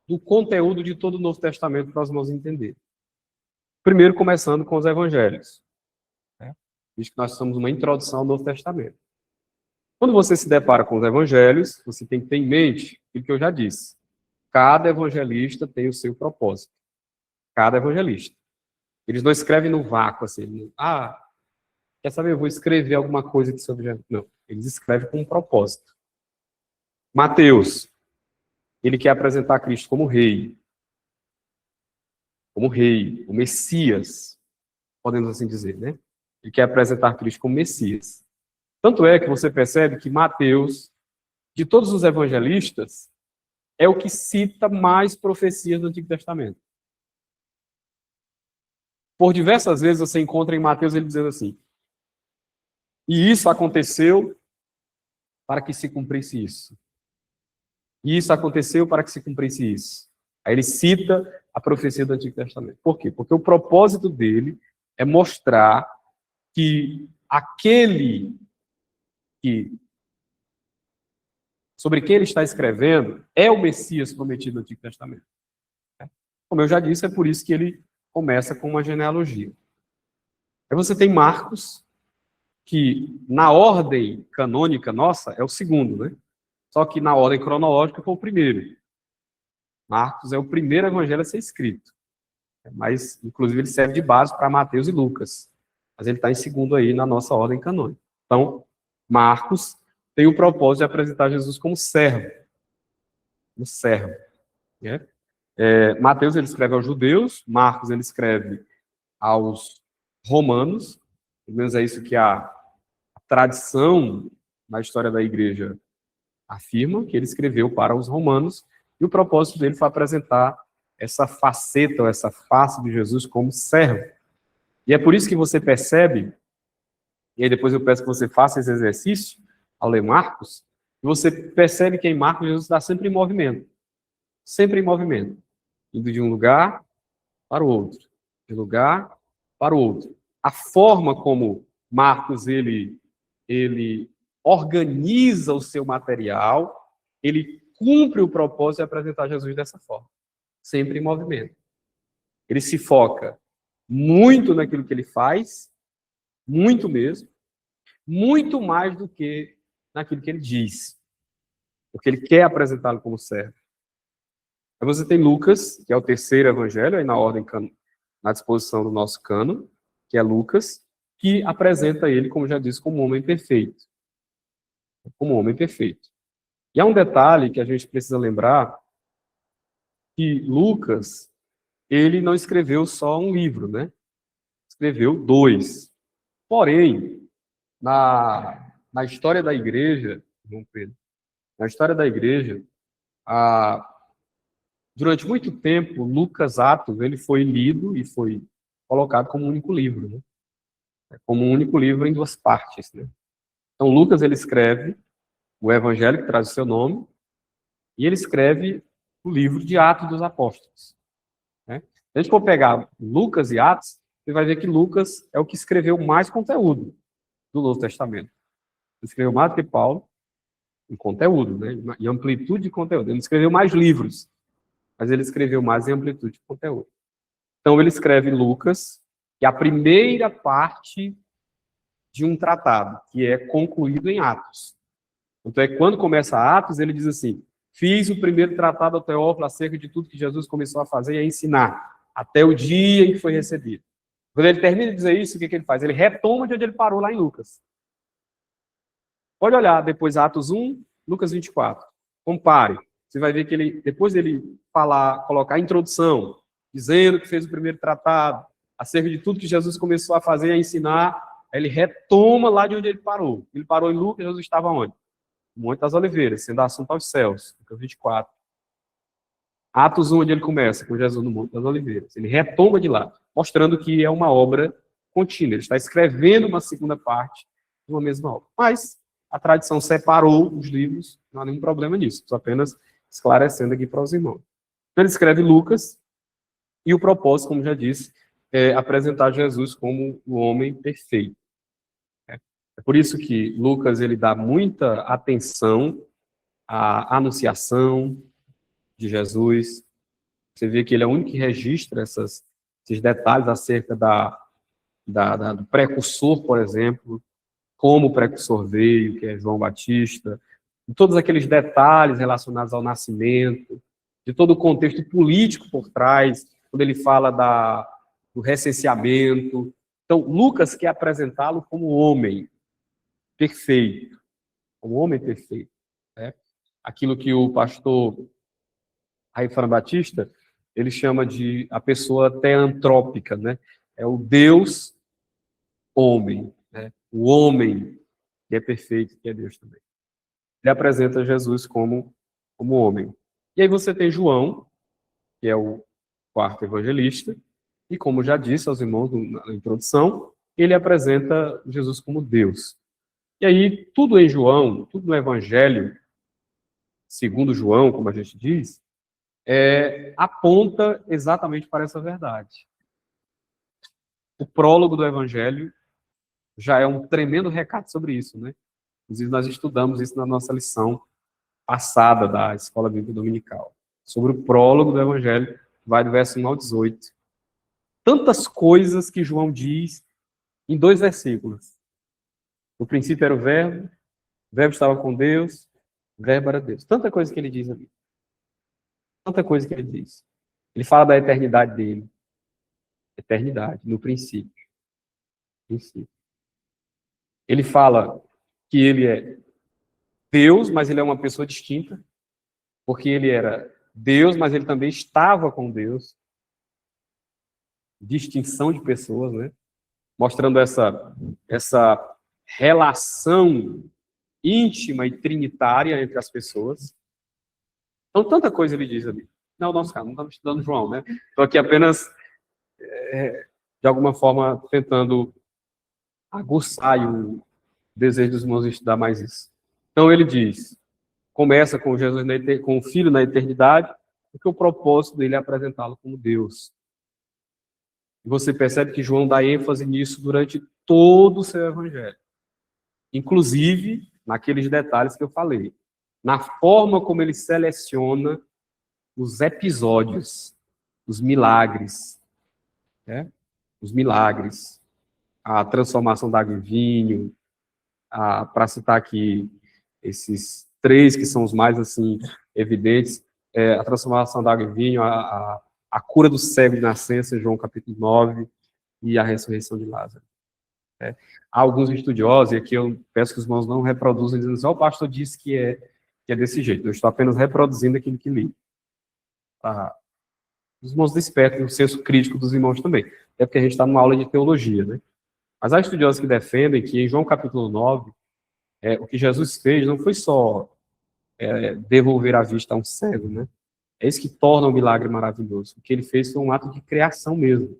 do conteúdo de todo o Novo Testamento para os irmãos entenderem. Primeiro, começando com os evangelhos, né? Visto que nós estamos numa introdução ao Novo Testamento. Quando você se depara com os evangelhos, você tem que ter em mente o que eu já disse. Cada evangelista tem o seu propósito. Cada evangelista. Eles não escrevem no vácuo, assim. Quer saber, eu vou escrever alguma coisa aqui sobre Jesus. Não, eles escrevem com um propósito. Mateus, ele quer apresentar Cristo como rei, o Messias, podemos assim dizer, né? Ele quer apresentar Cristo como Messias. Tanto é que você percebe que Mateus, de todos os evangelistas, é o que cita mais profecias do Antigo Testamento. Por diversas vezes você encontra em Mateus ele dizendo assim: e isso aconteceu para que se cumprisse isso. E isso aconteceu para que se cumprisse isso. Aí ele cita a profecia do Antigo Testamento. Por quê? Porque o propósito dele é mostrar que aquele sobre quem ele está escrevendo é o Messias prometido no Antigo Testamento. Como eu já disse, é por isso que ele começa com uma genealogia. Aí você tem Marcos, que na ordem canônica nossa é o segundo, né? Só que na ordem cronológica foi o primeiro. Marcos é o primeiro evangelho a ser escrito. Mas, inclusive, ele serve de base para Mateus e Lucas. Mas ele está em segundo aí na nossa ordem canônica. Então, Marcos tem o propósito de apresentar Jesus como servo. Como servo. Né? Mateus ele escreve aos judeus, Marcos ele escreve aos romanos, pelo menos é isso que a tradição na história da igreja afirma, que ele escreveu para os romanos, e o propósito dele foi apresentar essa faceta, ou essa face de Jesus como servo. E é por isso que você percebe, e aí depois eu peço que você faça esse exercício, ao ler Marcos, e você percebe que em Marcos Jesus está sempre em movimento. Sempre em movimento. Indo de um lugar para o outro. De um lugar para o outro. A forma como Marcos ele organiza o seu material, ele cumpre o propósito de apresentar Jesus dessa forma. Sempre em movimento. Ele se foca muito naquilo que ele faz, muito mesmo, muito mais do que naquilo que ele diz. Porque ele quer apresentá-lo como servo. Aí você tem Lucas, que é o terceiro evangelho, aí na ordem, na disposição do nosso cano, que é Lucas, que apresenta ele, como já disse, como um homem perfeito. Como um homem perfeito. E há um detalhe que a gente precisa lembrar, que Lucas, ele não escreveu só um livro, né? Escreveu 2. Porém, na história da igreja, João Pedro, na história da igreja, durante muito tempo, Lucas Atos, ele foi lido e foi colocado como um único livro, né? Como um único livro em 2 partes, né? Então, Lucas, ele escreve o evangelho que traz o seu nome, e ele escreve o livro de Atos dos Apóstolos. Né? Se a gente for pegar Lucas e Atos, você vai ver que Lucas é o que escreveu mais conteúdo do Novo Testamento. Ele escreveu mais do que Paulo em conteúdo, né? Em amplitude de conteúdo. Ele não escreveu mais livros, mas ele escreveu mais em amplitude de conteúdo. Então, ele escreve Lucas, que é a primeira parte de um tratado, que é concluído em Atos. Então, quando começa Atos, ele diz assim: fiz o primeiro tratado ao Teófilo acerca de tudo que Jesus começou a fazer e a ensinar, até o dia em que foi recebido. Quando ele termina de dizer isso, o que ele faz? Ele retoma de onde ele parou lá em Lucas. Pode olhar depois Atos 1, Lucas 24. Compare. Você vai ver que ele, depois dele colocar a introdução, dizendo que fez o primeiro tratado, acerca de tudo que Jesus começou a fazer e a ensinar, ele retoma lá de onde ele parou. Ele parou em Lucas, Jesus estava onde? No Monte das Oliveiras, sendo assunto aos céus, Lucas 24. Atos 1, onde ele começa, com Jesus no Monte das Oliveiras. Ele retoma de lá, mostrando que é uma obra contínua. Ele está escrevendo uma segunda parte de uma mesma obra. Mas a tradição separou os livros, não há nenhum problema nisso, estou apenas esclarecendo aqui para os irmãos. Então, ele escreve Lucas, e o propósito, como já disse, é apresentar Jesus como o homem perfeito. É por isso que Lucas ele dá muita atenção à anunciação de Jesus. Você vê que ele é o único que registra esses detalhes acerca do precursor, por exemplo. como o precursor veio, que é João Batista, de todos aqueles detalhes relacionados ao nascimento, de todo o contexto político por trás, quando ele fala do recenseamento. Então, Lucas quer apresentá-lo como homem perfeito, como homem perfeito, né? Aquilo que o pastor Raifran Batista, ele chama de a pessoa teantrópica, né? É o Deus homem, né? O homem que é perfeito, que é Deus também. Ele apresenta Jesus como homem. E aí você tem João, que é o quarto evangelista, e como já disse aos irmãos na introdução, ele apresenta Jesus como Deus. E aí, tudo em João, tudo no Evangelho, segundo João, como a gente diz, aponta exatamente para essa verdade. O prólogo do Evangelho já é um tremendo recado sobre isso, né? Inclusive, nós estudamos isso na nossa lição passada da Escola Bíblica Dominical, sobre o prólogo do Evangelho, vai do verso 1 ao 18. Tantas coisas que João diz em 2 versículos. No princípio era o Verbo estava com Deus, o Verbo era Deus. Tanta coisa que ele diz ali. Tanta coisa que ele diz. Ele fala da eternidade dele. Eternidade, no princípio. Princípio. Ele fala que ele é Deus, mas ele é uma pessoa distinta, porque ele era Deus, mas ele também estava com Deus. Distinção de pessoas, né? Mostrando essa relação íntima e trinitária entre as pessoas. Então, tanta coisa ele diz ali. Não, nosso cara, não estamos estudando João, né? Estou aqui apenas, de alguma forma, tentando aguçar o desejo dos irmãos de estudar mais isso. Então, ele diz, começa com Jesus, com o Filho na eternidade, porque o propósito dele é apresentá-lo como Deus. E você percebe que João dá ênfase nisso durante todo o seu evangelho. Inclusive, naqueles detalhes que eu falei. Na forma como ele seleciona os episódios, os milagres. Né? Os milagres. A transformação da água em vinho. Para citar aqui esses 3 que são os mais assim evidentes. A transformação da água em vinho, a cura do cego de nascença, João capítulo 9, e a ressurreição de Lázaro. Há alguns estudiosos, e aqui eu peço que os irmãos não reproduzam, dizendo assim, o pastor disse que é desse jeito. Eu estou apenas reproduzindo aquilo que li. Os irmãos despertam o senso crítico dos irmãos também. É porque a gente está numa aula de teologia, né? Mas há estudiosos que defendem que em João capítulo 9, o que Jesus fez não foi só devolver a vista a um cego, né? É isso que torna o milagre maravilhoso. O que ele fez foi um ato de criação mesmo.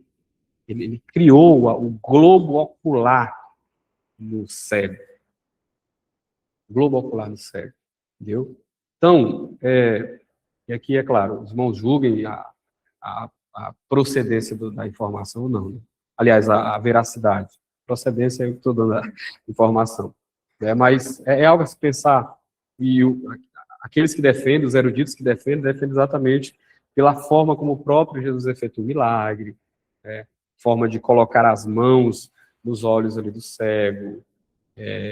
Ele criou o globo ocular no cego. Globo ocular no cego. Entendeu? Então, e aqui é claro, os irmãos julguem a procedência da informação ou não. Né? Aliás, a veracidade. Procedência é eu que estou dando a informação. Mas é algo a se pensar. E aqueles que defendem, os eruditos que defendem exatamente pela forma como o próprio Jesus efetua o milagre, forma de colocar as mãos nos olhos ali do cego,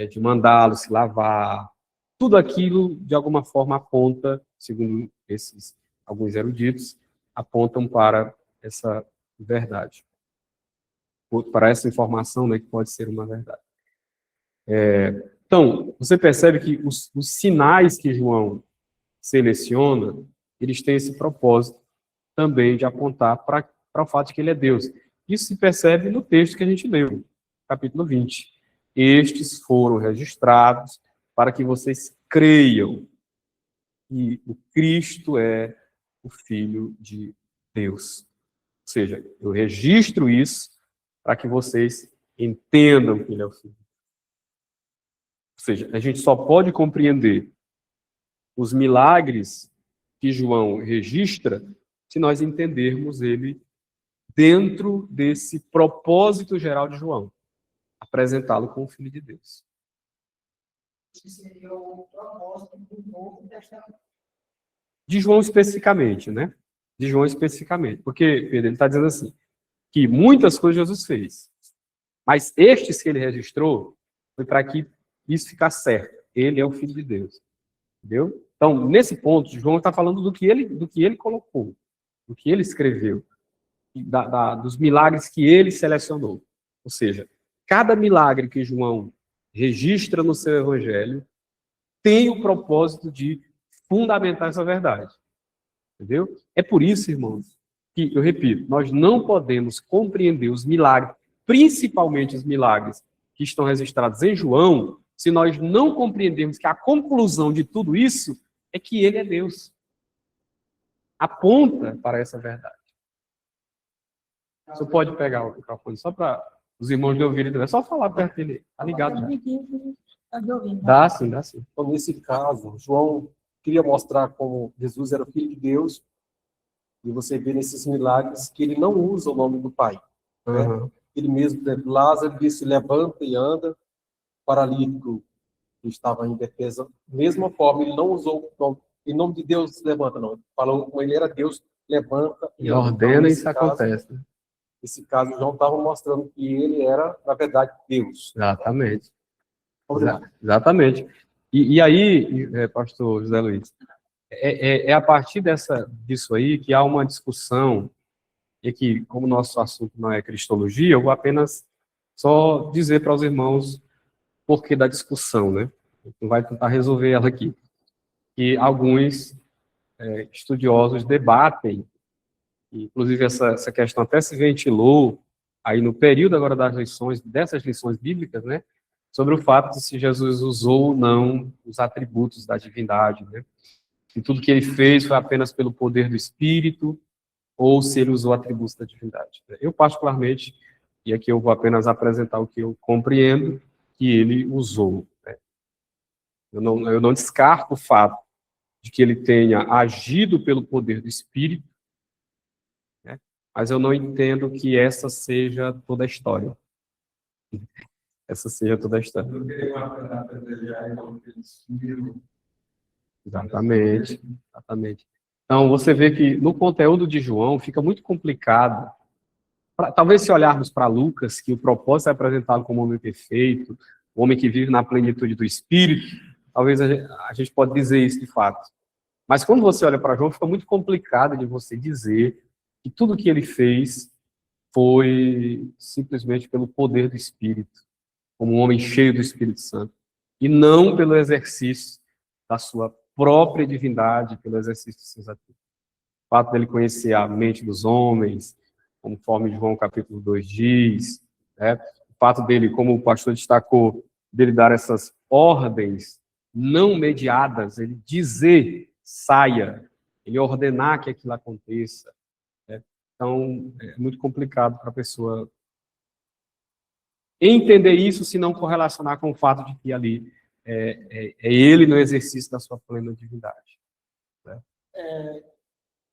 de mandá-lo se lavar. Tudo aquilo, de alguma forma, aponta, segundo alguns eruditos, apontam para essa verdade. Para essa informação, né, que pode ser uma verdade. Então, você percebe que os sinais que João seleciona, eles têm esse propósito também de apontar para o fato de que ele é Deus. Isso se percebe no texto que a gente leu, capítulo 20. Estes foram registrados para que vocês creiam que o Cristo é o Filho de Deus. Ou seja, eu registro isso para que vocês entendam que ele é o Filho. Ou seja, a gente só pode compreender os milagres que João registra se nós entendermos ele dentro desse propósito geral de João, apresentá-lo como Filho de Deus. Esse seria o propósito do Novo Testamento. De João especificamente, né? De João especificamente. Porque, Pedro, ele está dizendo assim, que muitas coisas Jesus fez, mas estes que ele registrou foi para que isso ficasse certo. Ele é o Filho de Deus. Entendeu? Então, nesse ponto, João está falando do que ele colocou, do que ele escreveu, dos milagres que ele selecionou. Ou seja, cada milagre que João registra no seu evangelho tem o propósito de fundamentar essa verdade. Entendeu? É por isso, irmãos, que, eu repito, nós não podemos compreender os milagres, principalmente os milagres que estão registrados em João, se nós não compreendermos que a conclusão de tudo isso é que ele é Deus. Aponta para essa verdade. Você pode pegar o microfone só para os irmãos de ouvirem também. É só falar perto dele. Tá ligado? Né? Dá sim, dá sim. Então, nesse caso, João queria mostrar como Jesus era o Filho de Deus, e você vê nesses milagres que ele não usa o nome do Pai. Né? Ele mesmo, Lázaro disse, levanta e anda, paralítico que estava em defesa, da mesma forma, ele não usou o nome, em nome de Deus levanta, não. Falou com ele, era Deus, levanta e anda. Ordena então, e isso acontece. Nesse caso, João estava mostrando que ele era, na verdade, Deus. Exatamente. Exatamente. E aí, pastor José Luiz, é a partir disso aí que há uma discussão, e que, como nosso assunto não é cristologia, eu vou apenas só dizer para os irmãos por que da discussão, né? Não vai tentar resolver ela aqui. Que alguns estudiosos debatem, inclusive essa questão até se ventilou aí no período agora dessas lições bíblicas, né? Sobre o fato de se Jesus usou ou não os atributos da divindade, né? Se tudo que ele fez foi apenas pelo poder do Espírito, ou se ele usou atributos da divindade. Eu, particularmente, e aqui eu vou apenas apresentar o que eu compreendo, que ele usou. Né? Eu não descarto o fato de que ele tenha agido pelo poder do Espírito, né? Mas eu não entendo que essa seja toda a história. Essa seja toda a história. Exatamente, exatamente. Então, você vê que no conteúdo de João fica muito complicado. Talvez se olharmos para Lucas, que o propósito é apresentá-lo como homem perfeito, o homem que vive na plenitude do Espírito, talvez a gente pode dizer isso de fato. Mas quando você olha para João, fica muito complicado de você dizer que tudo o que ele fez foi simplesmente pelo poder do Espírito, como um homem cheio do Espírito Santo, e não pelo exercício da sua própria divindade, pelo exercício dos seus atributos. O fato dele conhecer a mente dos homens, conforme João capítulo 2 diz, né? O fato dele, como o pastor destacou, dele dar essas ordens não mediadas, ele dizer, saia, ele ordenar que aquilo aconteça. Né? Então, é muito complicado para a pessoa entender isso se não correlacionar com o fato de que ali é ele no exercício da sua plena divindade. Né?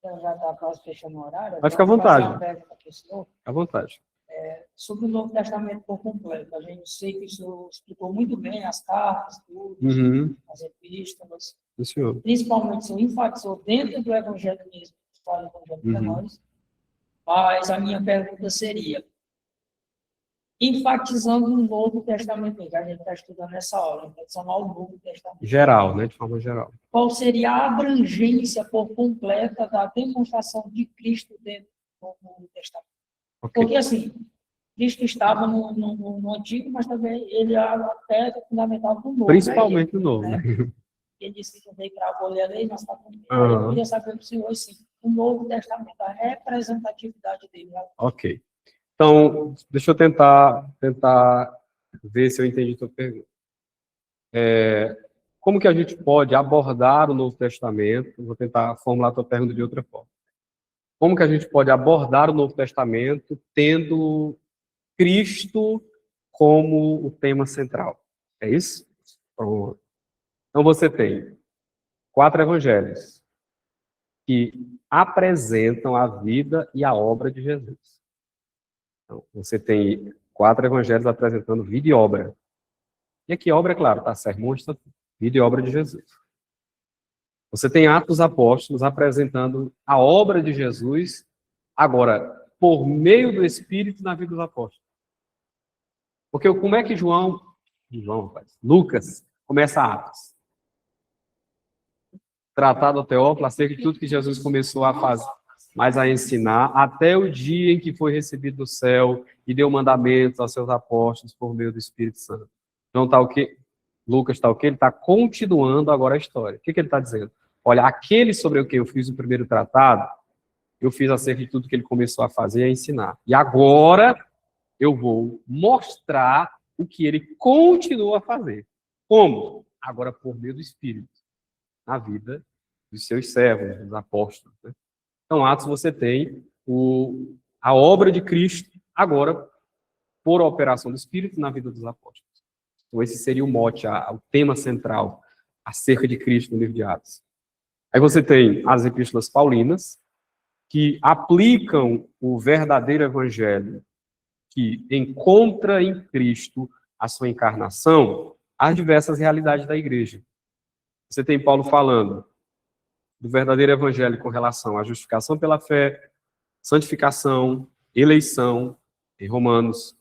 Já está quase fechando o horário. Vai ficar à vontade. À vontade. Sobre o Novo Testamento por completo. A gente sei que o senhor explicou muito bem as cartas, tudo, as epístolas. Principalmente, o senhor enfatizou dentro do Evangelho mesmo, fala do Evangelho para nós. Mas a minha pergunta seria, enfatizando o Novo Testamento, que a gente está estudando nessa aula, enfatizando o Novo Testamento. Geral, né? De forma geral. Qual seria a abrangência por completa da demonstração de Cristo dentro do Novo Testamento? Okay. Porque, assim, Cristo estava no Antigo, mas também ele era a pedra fundamental do Novo. Principalmente no Novo. Né? Ele disse que veio para abolir a lei, mas está com medo. Eu queria saber do senhor, assim, o Novo Testamento, a representatividade dele. Né? Ok. Então, deixa eu tentar ver se eu entendi a tua pergunta. Como que a gente pode abordar o Novo Testamento? Vou tentar formular a tua pergunta de outra forma. Como que a gente pode abordar o Novo Testamento tendo Cristo como o tema central? É isso? Então, você tem 4 evangelhos que apresentam a vida e a obra de Jesus. Então, você tem 4 evangelhos apresentando vida e obra. E aqui obra, claro, tá? Sermões, vida e obra de Jesus. Você tem Atos Apóstolos apresentando a obra de Jesus, agora, por meio do Espírito na vida dos apóstolos. Porque como é que João João, rapaz. Lucas, começa Atos. Tratado Teófilo acerca de tudo que Jesus começou a fazer, mas a ensinar, até o dia em que foi recebido do céu e deu mandamentos aos seus apóstolos por meio do Espírito Santo. Então está o quê? Lucas está o quê? Ele está continuando agora a história. O que ele está dizendo? Olha, aquele sobre o que eu fiz o primeiro tratado, eu fiz acerca de tudo que ele começou a fazer e a ensinar. E agora eu vou mostrar o que ele continua a fazer. Como? Agora por meio do Espírito, na vida dos seus servos, dos apóstolos. Né? Então, Atos, você tem a obra de Cristo, agora, por operação do Espírito, na vida dos apóstolos. Então, esse seria o mote, o tema central acerca de Cristo no livro de Atos. Aí você tem as epístolas paulinas, que aplicam o verdadeiro evangelho, que encontra em Cristo a sua encarnação, às diversas realidades da igreja. Você tem Paulo falando do verdadeiro evangelho com relação à justificação pela fé, santificação, eleição, em Romanos.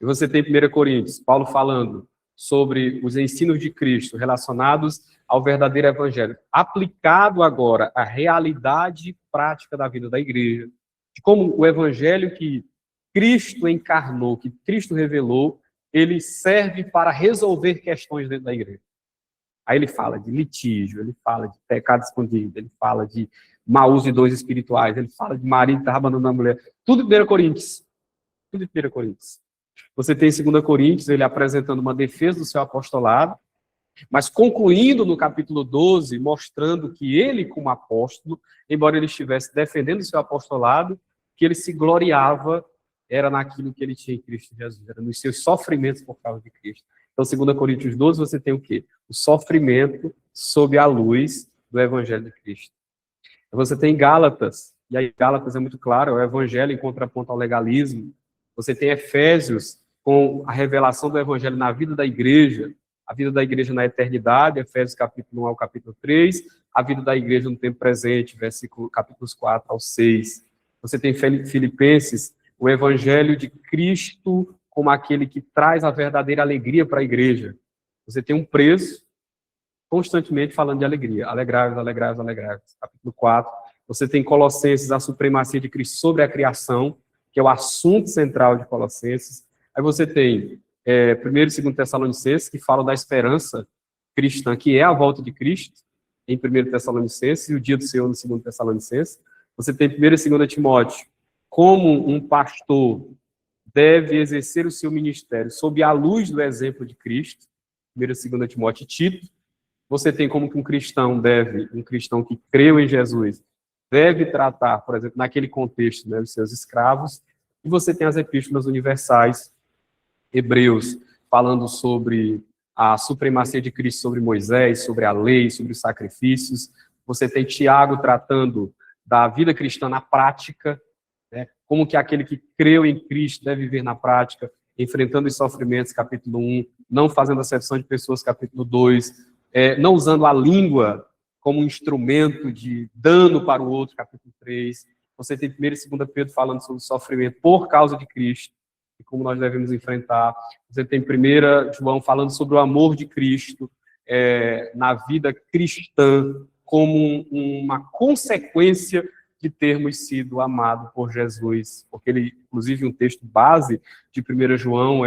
E você tem 1 Coríntios, Paulo falando sobre os ensinos de Cristo relacionados ao verdadeiro evangelho, aplicado agora à realidade prática da vida da igreja, de como o evangelho que Cristo encarnou, que Cristo revelou, ele serve para resolver questões dentro da igreja. Aí ele fala de litígio, ele fala de pecado escondido, ele fala de mau uso de dons espirituais, ele fala de marido que está abandonando a mulher. Tudo em 1 Coríntios. Tudo em 1 Coríntios. Você tem em 2 Coríntios, ele apresentando uma defesa do seu apostolado, mas concluindo no capítulo 12, mostrando que ele, como apóstolo, embora ele estivesse defendendo o seu apostolado, que ele se gloriava era naquilo que ele tinha em Cristo Jesus, era nos seus sofrimentos por causa de Cristo. Então, 2 Coríntios 12, você tem o quê? O sofrimento sob a luz do Evangelho de Cristo. Você tem Gálatas, e aí Gálatas é muito claro, é o Evangelho em contraponto ao legalismo. Você tem Efésios, com a revelação do Evangelho na vida da igreja, a vida da igreja na eternidade, Efésios capítulo 1 ao capítulo 3, a vida da igreja no tempo presente, capítulos 4 ao 6. Você tem Filipenses, o Evangelho de Cristo como aquele que traz a verdadeira alegria para a igreja. Você tem um preso constantemente falando de alegria. Alegrai-vos, alegrai-vos, alegrai-vos. Capítulo 4. Você tem Colossenses, a supremacia de Cristo sobre a criação, que é o assunto central de Colossenses. Aí você tem 1 e 2 Tessalonicenses, que falam da esperança cristã, que é a volta de Cristo, em 1 Tessalonicenses, e o dia do Senhor no 2 Tessalonicenses. Você tem 1 e 2 Timóteo, como um pastor deve exercer o seu ministério sob a luz do exemplo de Cristo, 1 e 2 Timóteo e Tito. Você tem como que um cristão que creu em Jesus, deve tratar, por exemplo, naquele contexto, né, os seus escravos. E você tem as epístolas universais, Hebreus, falando sobre a supremacia de Cristo sobre Moisés, sobre a lei, sobre os sacrifícios. Você tem Tiago tratando da vida cristã na prática, né, como que aquele que creu em Cristo deve viver na prática, enfrentando os sofrimentos, capítulo 1, não fazendo acepção de pessoas, capítulo 2, não usando a língua como um instrumento de dano para o outro, capítulo 3. Você tem 1 e 2 Pedro falando sobre o sofrimento por causa de Cristo e como nós devemos enfrentar. Você tem 1 João falando sobre o amor de Cristo na vida cristã como uma consequência de termos sido amados por Jesus. Porque ele, inclusive, um texto base de 1 João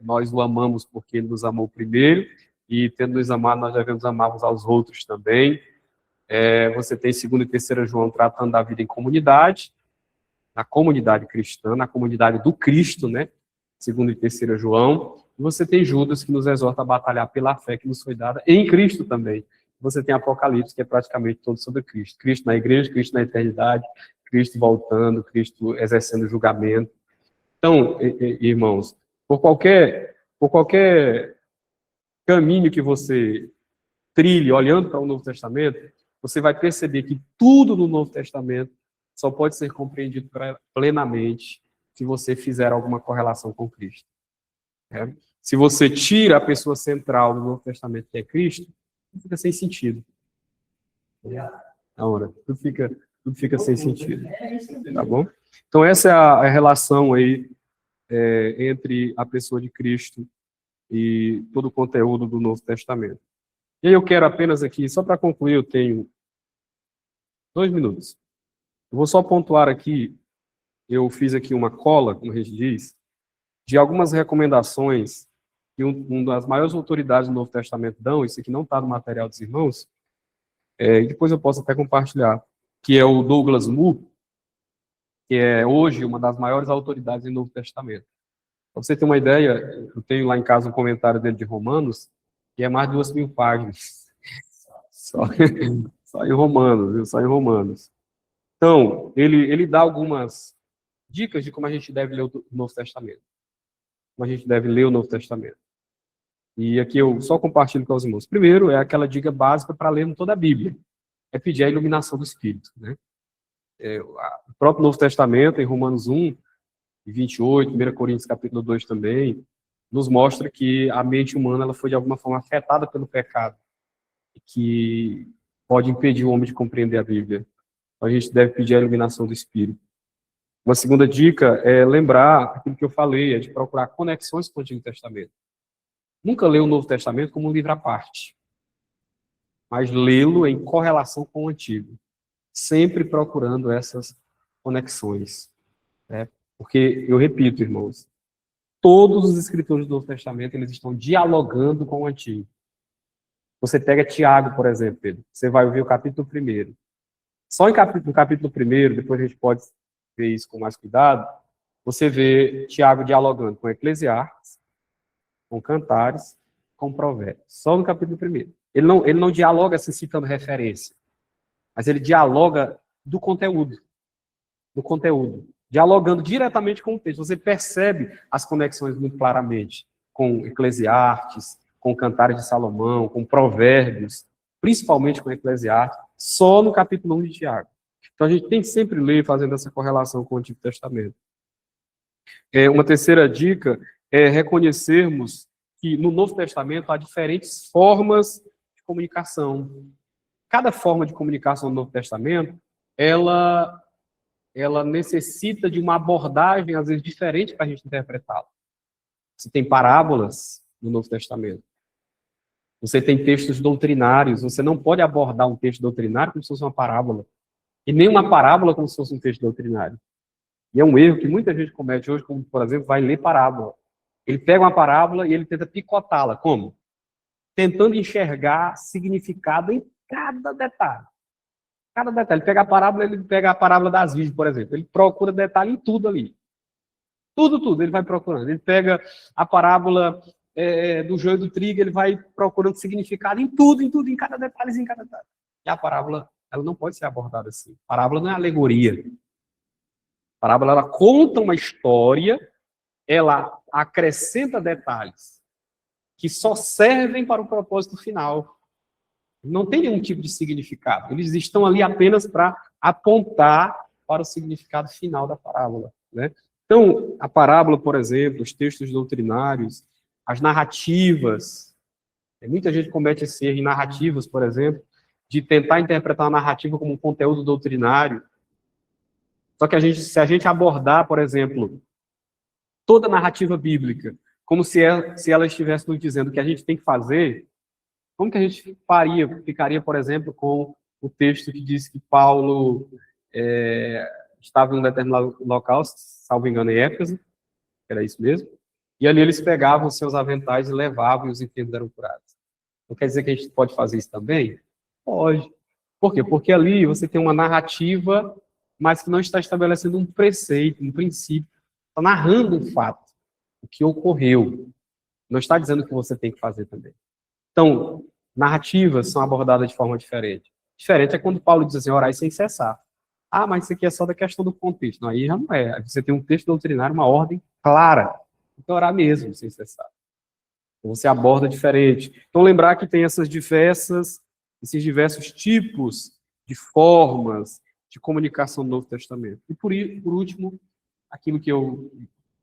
nós o amamos porque ele nos amou primeiro, e tendo nos amado, nós devemos amar uns aos outros também. Você tem 2 e 3 João tratando da vida em comunidade, na comunidade cristã, na comunidade do Cristo, né? 2 e 3 João. E você tem Judas, que nos exorta a batalhar pela fé que nos foi dada em Cristo também. Você tem Apocalipse, que é praticamente todo sobre Cristo. Cristo na igreja, Cristo na eternidade, Cristo voltando, Cristo exercendo julgamento. Então, irmãos, por qualquer caminho que você trilhe, olhando para o Novo Testamento, você vai perceber que tudo no Novo Testamento só pode ser compreendido plenamente se você fizer alguma correlação com Cristo. Se você tira a pessoa central do Novo Testamento, que é Cristo, tudo fica sem sentido. Tudo fica sem sentido. Tá bom? Então, essa é a relação aí entre a pessoa de Cristo e todo o conteúdo do Novo Testamento. E aí eu quero apenas aqui, só para concluir, eu tenho 2 minutos. Eu vou só pontuar aqui, eu fiz aqui uma cola, como a gente diz, de algumas recomendações que uma das maiores autoridades do Novo Testamento dão, isso aqui não está no material dos irmãos, e depois eu posso até compartilhar, que é o Douglas Moo, que é hoje uma das maiores autoridades do Novo Testamento. Para você ter uma ideia, eu tenho lá em casa um comentário dele de Romanos, que é mais de 2.000 páginas. Só em Romanos, viu? Só em Romanos. Então, ele dá algumas dicas de como a gente deve ler o Novo Testamento. Como a gente deve ler o Novo Testamento. E aqui eu só compartilho com os irmãos. Primeiro, é aquela dica básica para ler toda a Bíblia. É pedir a iluminação do Espírito, né? O próprio Novo Testamento, em Romanos 1, 28, 1 Coríntios capítulo 2 também, nos mostra que a mente humana ela foi de alguma forma afetada pelo pecado, que pode impedir o homem de compreender a Bíblia. Então a gente deve pedir a iluminação do Espírito. Uma segunda dica é lembrar aquilo que eu falei, é de procurar conexões com o Antigo Testamento. Nunca ler o Novo Testamento como um livro à parte, mas lê-lo em correlação com o Antigo, sempre procurando essas conexões, né? Porque, eu repito, irmãos, todos os escritores do Novo Testamento, eles estão dialogando com o Antigo. Você pega Tiago, por exemplo, Pedro, você vai ouvir o capítulo 1. Só no capítulo 1, depois a gente pode ver isso com mais cuidado, você vê Tiago dialogando com Eclesiastes, com Cantares, com Provérbios. Só no capítulo 1. Ele não dialoga assim, citando referência, mas ele dialoga do conteúdo. Dialogando diretamente com o texto. Você percebe as conexões muito claramente com Eclesiastes, com Cantares de Salomão, com Provérbios, principalmente com Eclesiastes, só no capítulo 1 de Tiago. Então a gente tem que sempre ler fazendo essa correlação com o Antigo Testamento. Uma terceira dica é reconhecermos que no Novo Testamento há diferentes formas de comunicação. Cada forma de comunicação no Novo Testamento, ela necessita de uma abordagem, às vezes, diferente para a gente interpretá-la. Você tem parábolas no Novo Testamento. Você tem textos doutrinários. Você não pode abordar um texto doutrinário como se fosse uma parábola. E nem uma parábola como se fosse um texto doutrinário. E é um erro que muita gente comete hoje, como, por exemplo, vai ler parábola. Ele pega uma parábola e ele tenta picotá-la. Como? Tentando enxergar significado em cada detalhe. Cada detalhe. Ele pega a parábola das virgens, por exemplo. Ele procura detalhe em tudo ali. Tudo, ele vai procurando. Ele pega a parábola do joio e do trigo, ele vai procurando significado em tudo, em cada detalhe, em cada detalhe. E a parábola, ela não pode ser abordada assim. A parábola não é alegoria. A parábola, ela conta uma história, ela acrescenta detalhes que só servem para o propósito final. Não tem nenhum tipo de significado. Eles estão ali apenas para apontar para o significado final da parábola, né? Então, a parábola, por exemplo, os textos doutrinários, as narrativas. Muita gente comete esse erro em narrativas, por exemplo, de tentar interpretar a narrativa como um conteúdo doutrinário. Só que se a gente abordar, por exemplo, toda a narrativa bíblica, como se ela estivesse nos dizendo o que a gente tem que fazer, como que a gente ficaria, por exemplo, com o texto que diz que Paulo estava em um determinado local, salvo engano, em Éfeso, era isso mesmo, e ali eles pegavam seus aventais e levavam e os enfermos eram curados. Não quer dizer que a gente pode fazer isso também? Pode. Por quê? Porque ali você tem uma narrativa, mas que não está estabelecendo um preceito, um princípio, está narrando um fato, o que ocorreu. Não está dizendo o que você tem que fazer também. Então, narrativas são abordadas de forma diferente. Diferente é quando Paulo diz assim, orai sem cessar. Ah, mas isso aqui é só da questão do contexto. Não, aí já não é. Você tem um texto doutrinário, uma ordem clara. Então, orar mesmo, sem cessar. Então, você aborda diferente. Então, lembrar que tem esses diversos tipos de formas de comunicação do Novo Testamento. E, por último, aquilo que eu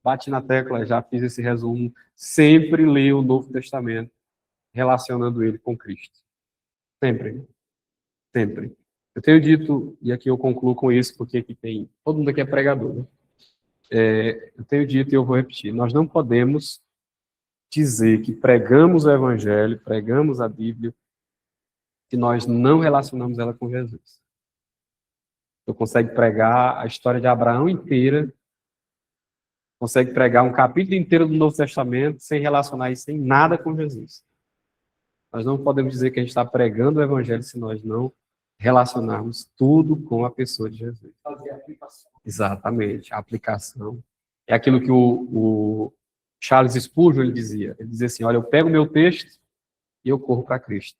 bati na tecla, já fiz esse resumo, sempre leia o Novo Testamento, relacionando ele com Cristo. Sempre. Sempre. Eu tenho dito, e aqui eu concluo com isso, porque aqui tem... Todo mundo aqui é pregador, né? Eu tenho dito e eu vou repetir. Nós não podemos dizer que pregamos o Evangelho, pregamos a Bíblia, se nós não relacionamos ela com Jesus. Você consegue pregar a história de Abraão inteira, consegue pregar um capítulo inteiro do Novo Testamento sem relacionar isso em nada com Jesus. Nós não podemos dizer que a gente está pregando o Evangelho se nós não relacionarmos tudo com a pessoa de Jesus. Fazer a aplicação. Exatamente, a aplicação. É aquilo que o Charles Spurgeon ele dizia. Ele dizia assim, olha, eu pego o meu texto e eu corro para Cristo.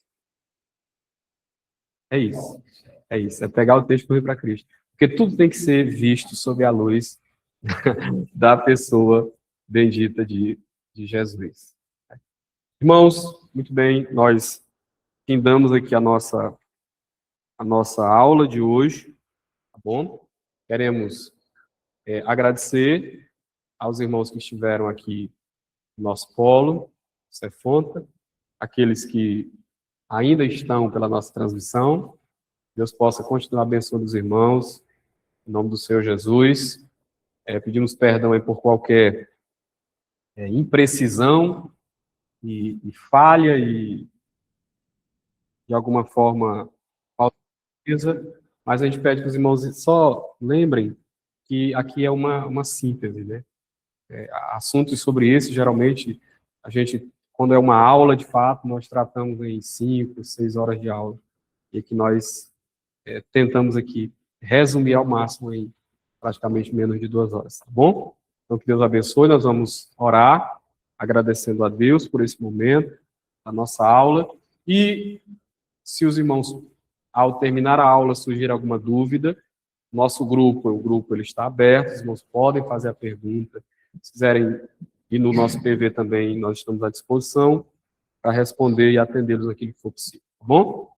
É isso. É isso, é pegar o texto e correr para Cristo. Porque tudo tem que ser visto sob a luz da pessoa bendita de Jesus. Irmãos, muito bem, nós findamos aqui a nossa aula de hoje, tá bom? Queremos agradecer aos irmãos que estiveram aqui no nosso polo, Cefonta, aqueles que ainda estão pela nossa transmissão. Deus possa continuar abençoando os irmãos, em nome do Senhor Jesus. Pedimos perdão aí por qualquer imprecisão e falha e, de alguma forma, falta de certeza, mas a gente pede que os irmãos só lembrem que aqui é uma síntese, né? Assuntos sobre esse, geralmente, a gente, quando é uma aula, de fato, nós tratamos em 5, 6 horas de aula, e que nós tentamos aqui resumir ao máximo em praticamente menos de 2 horas, tá bom? Então, que Deus abençoe, nós vamos orar, agradecendo a Deus por esse momento, a nossa aula, e se os irmãos, ao terminar a aula, surgir alguma dúvida, nosso grupo, o grupo ele está aberto, os irmãos podem fazer a pergunta, se quiserem ir no nosso PV também, nós estamos à disposição para responder e atendê-los naquilo que for possível, tá bom?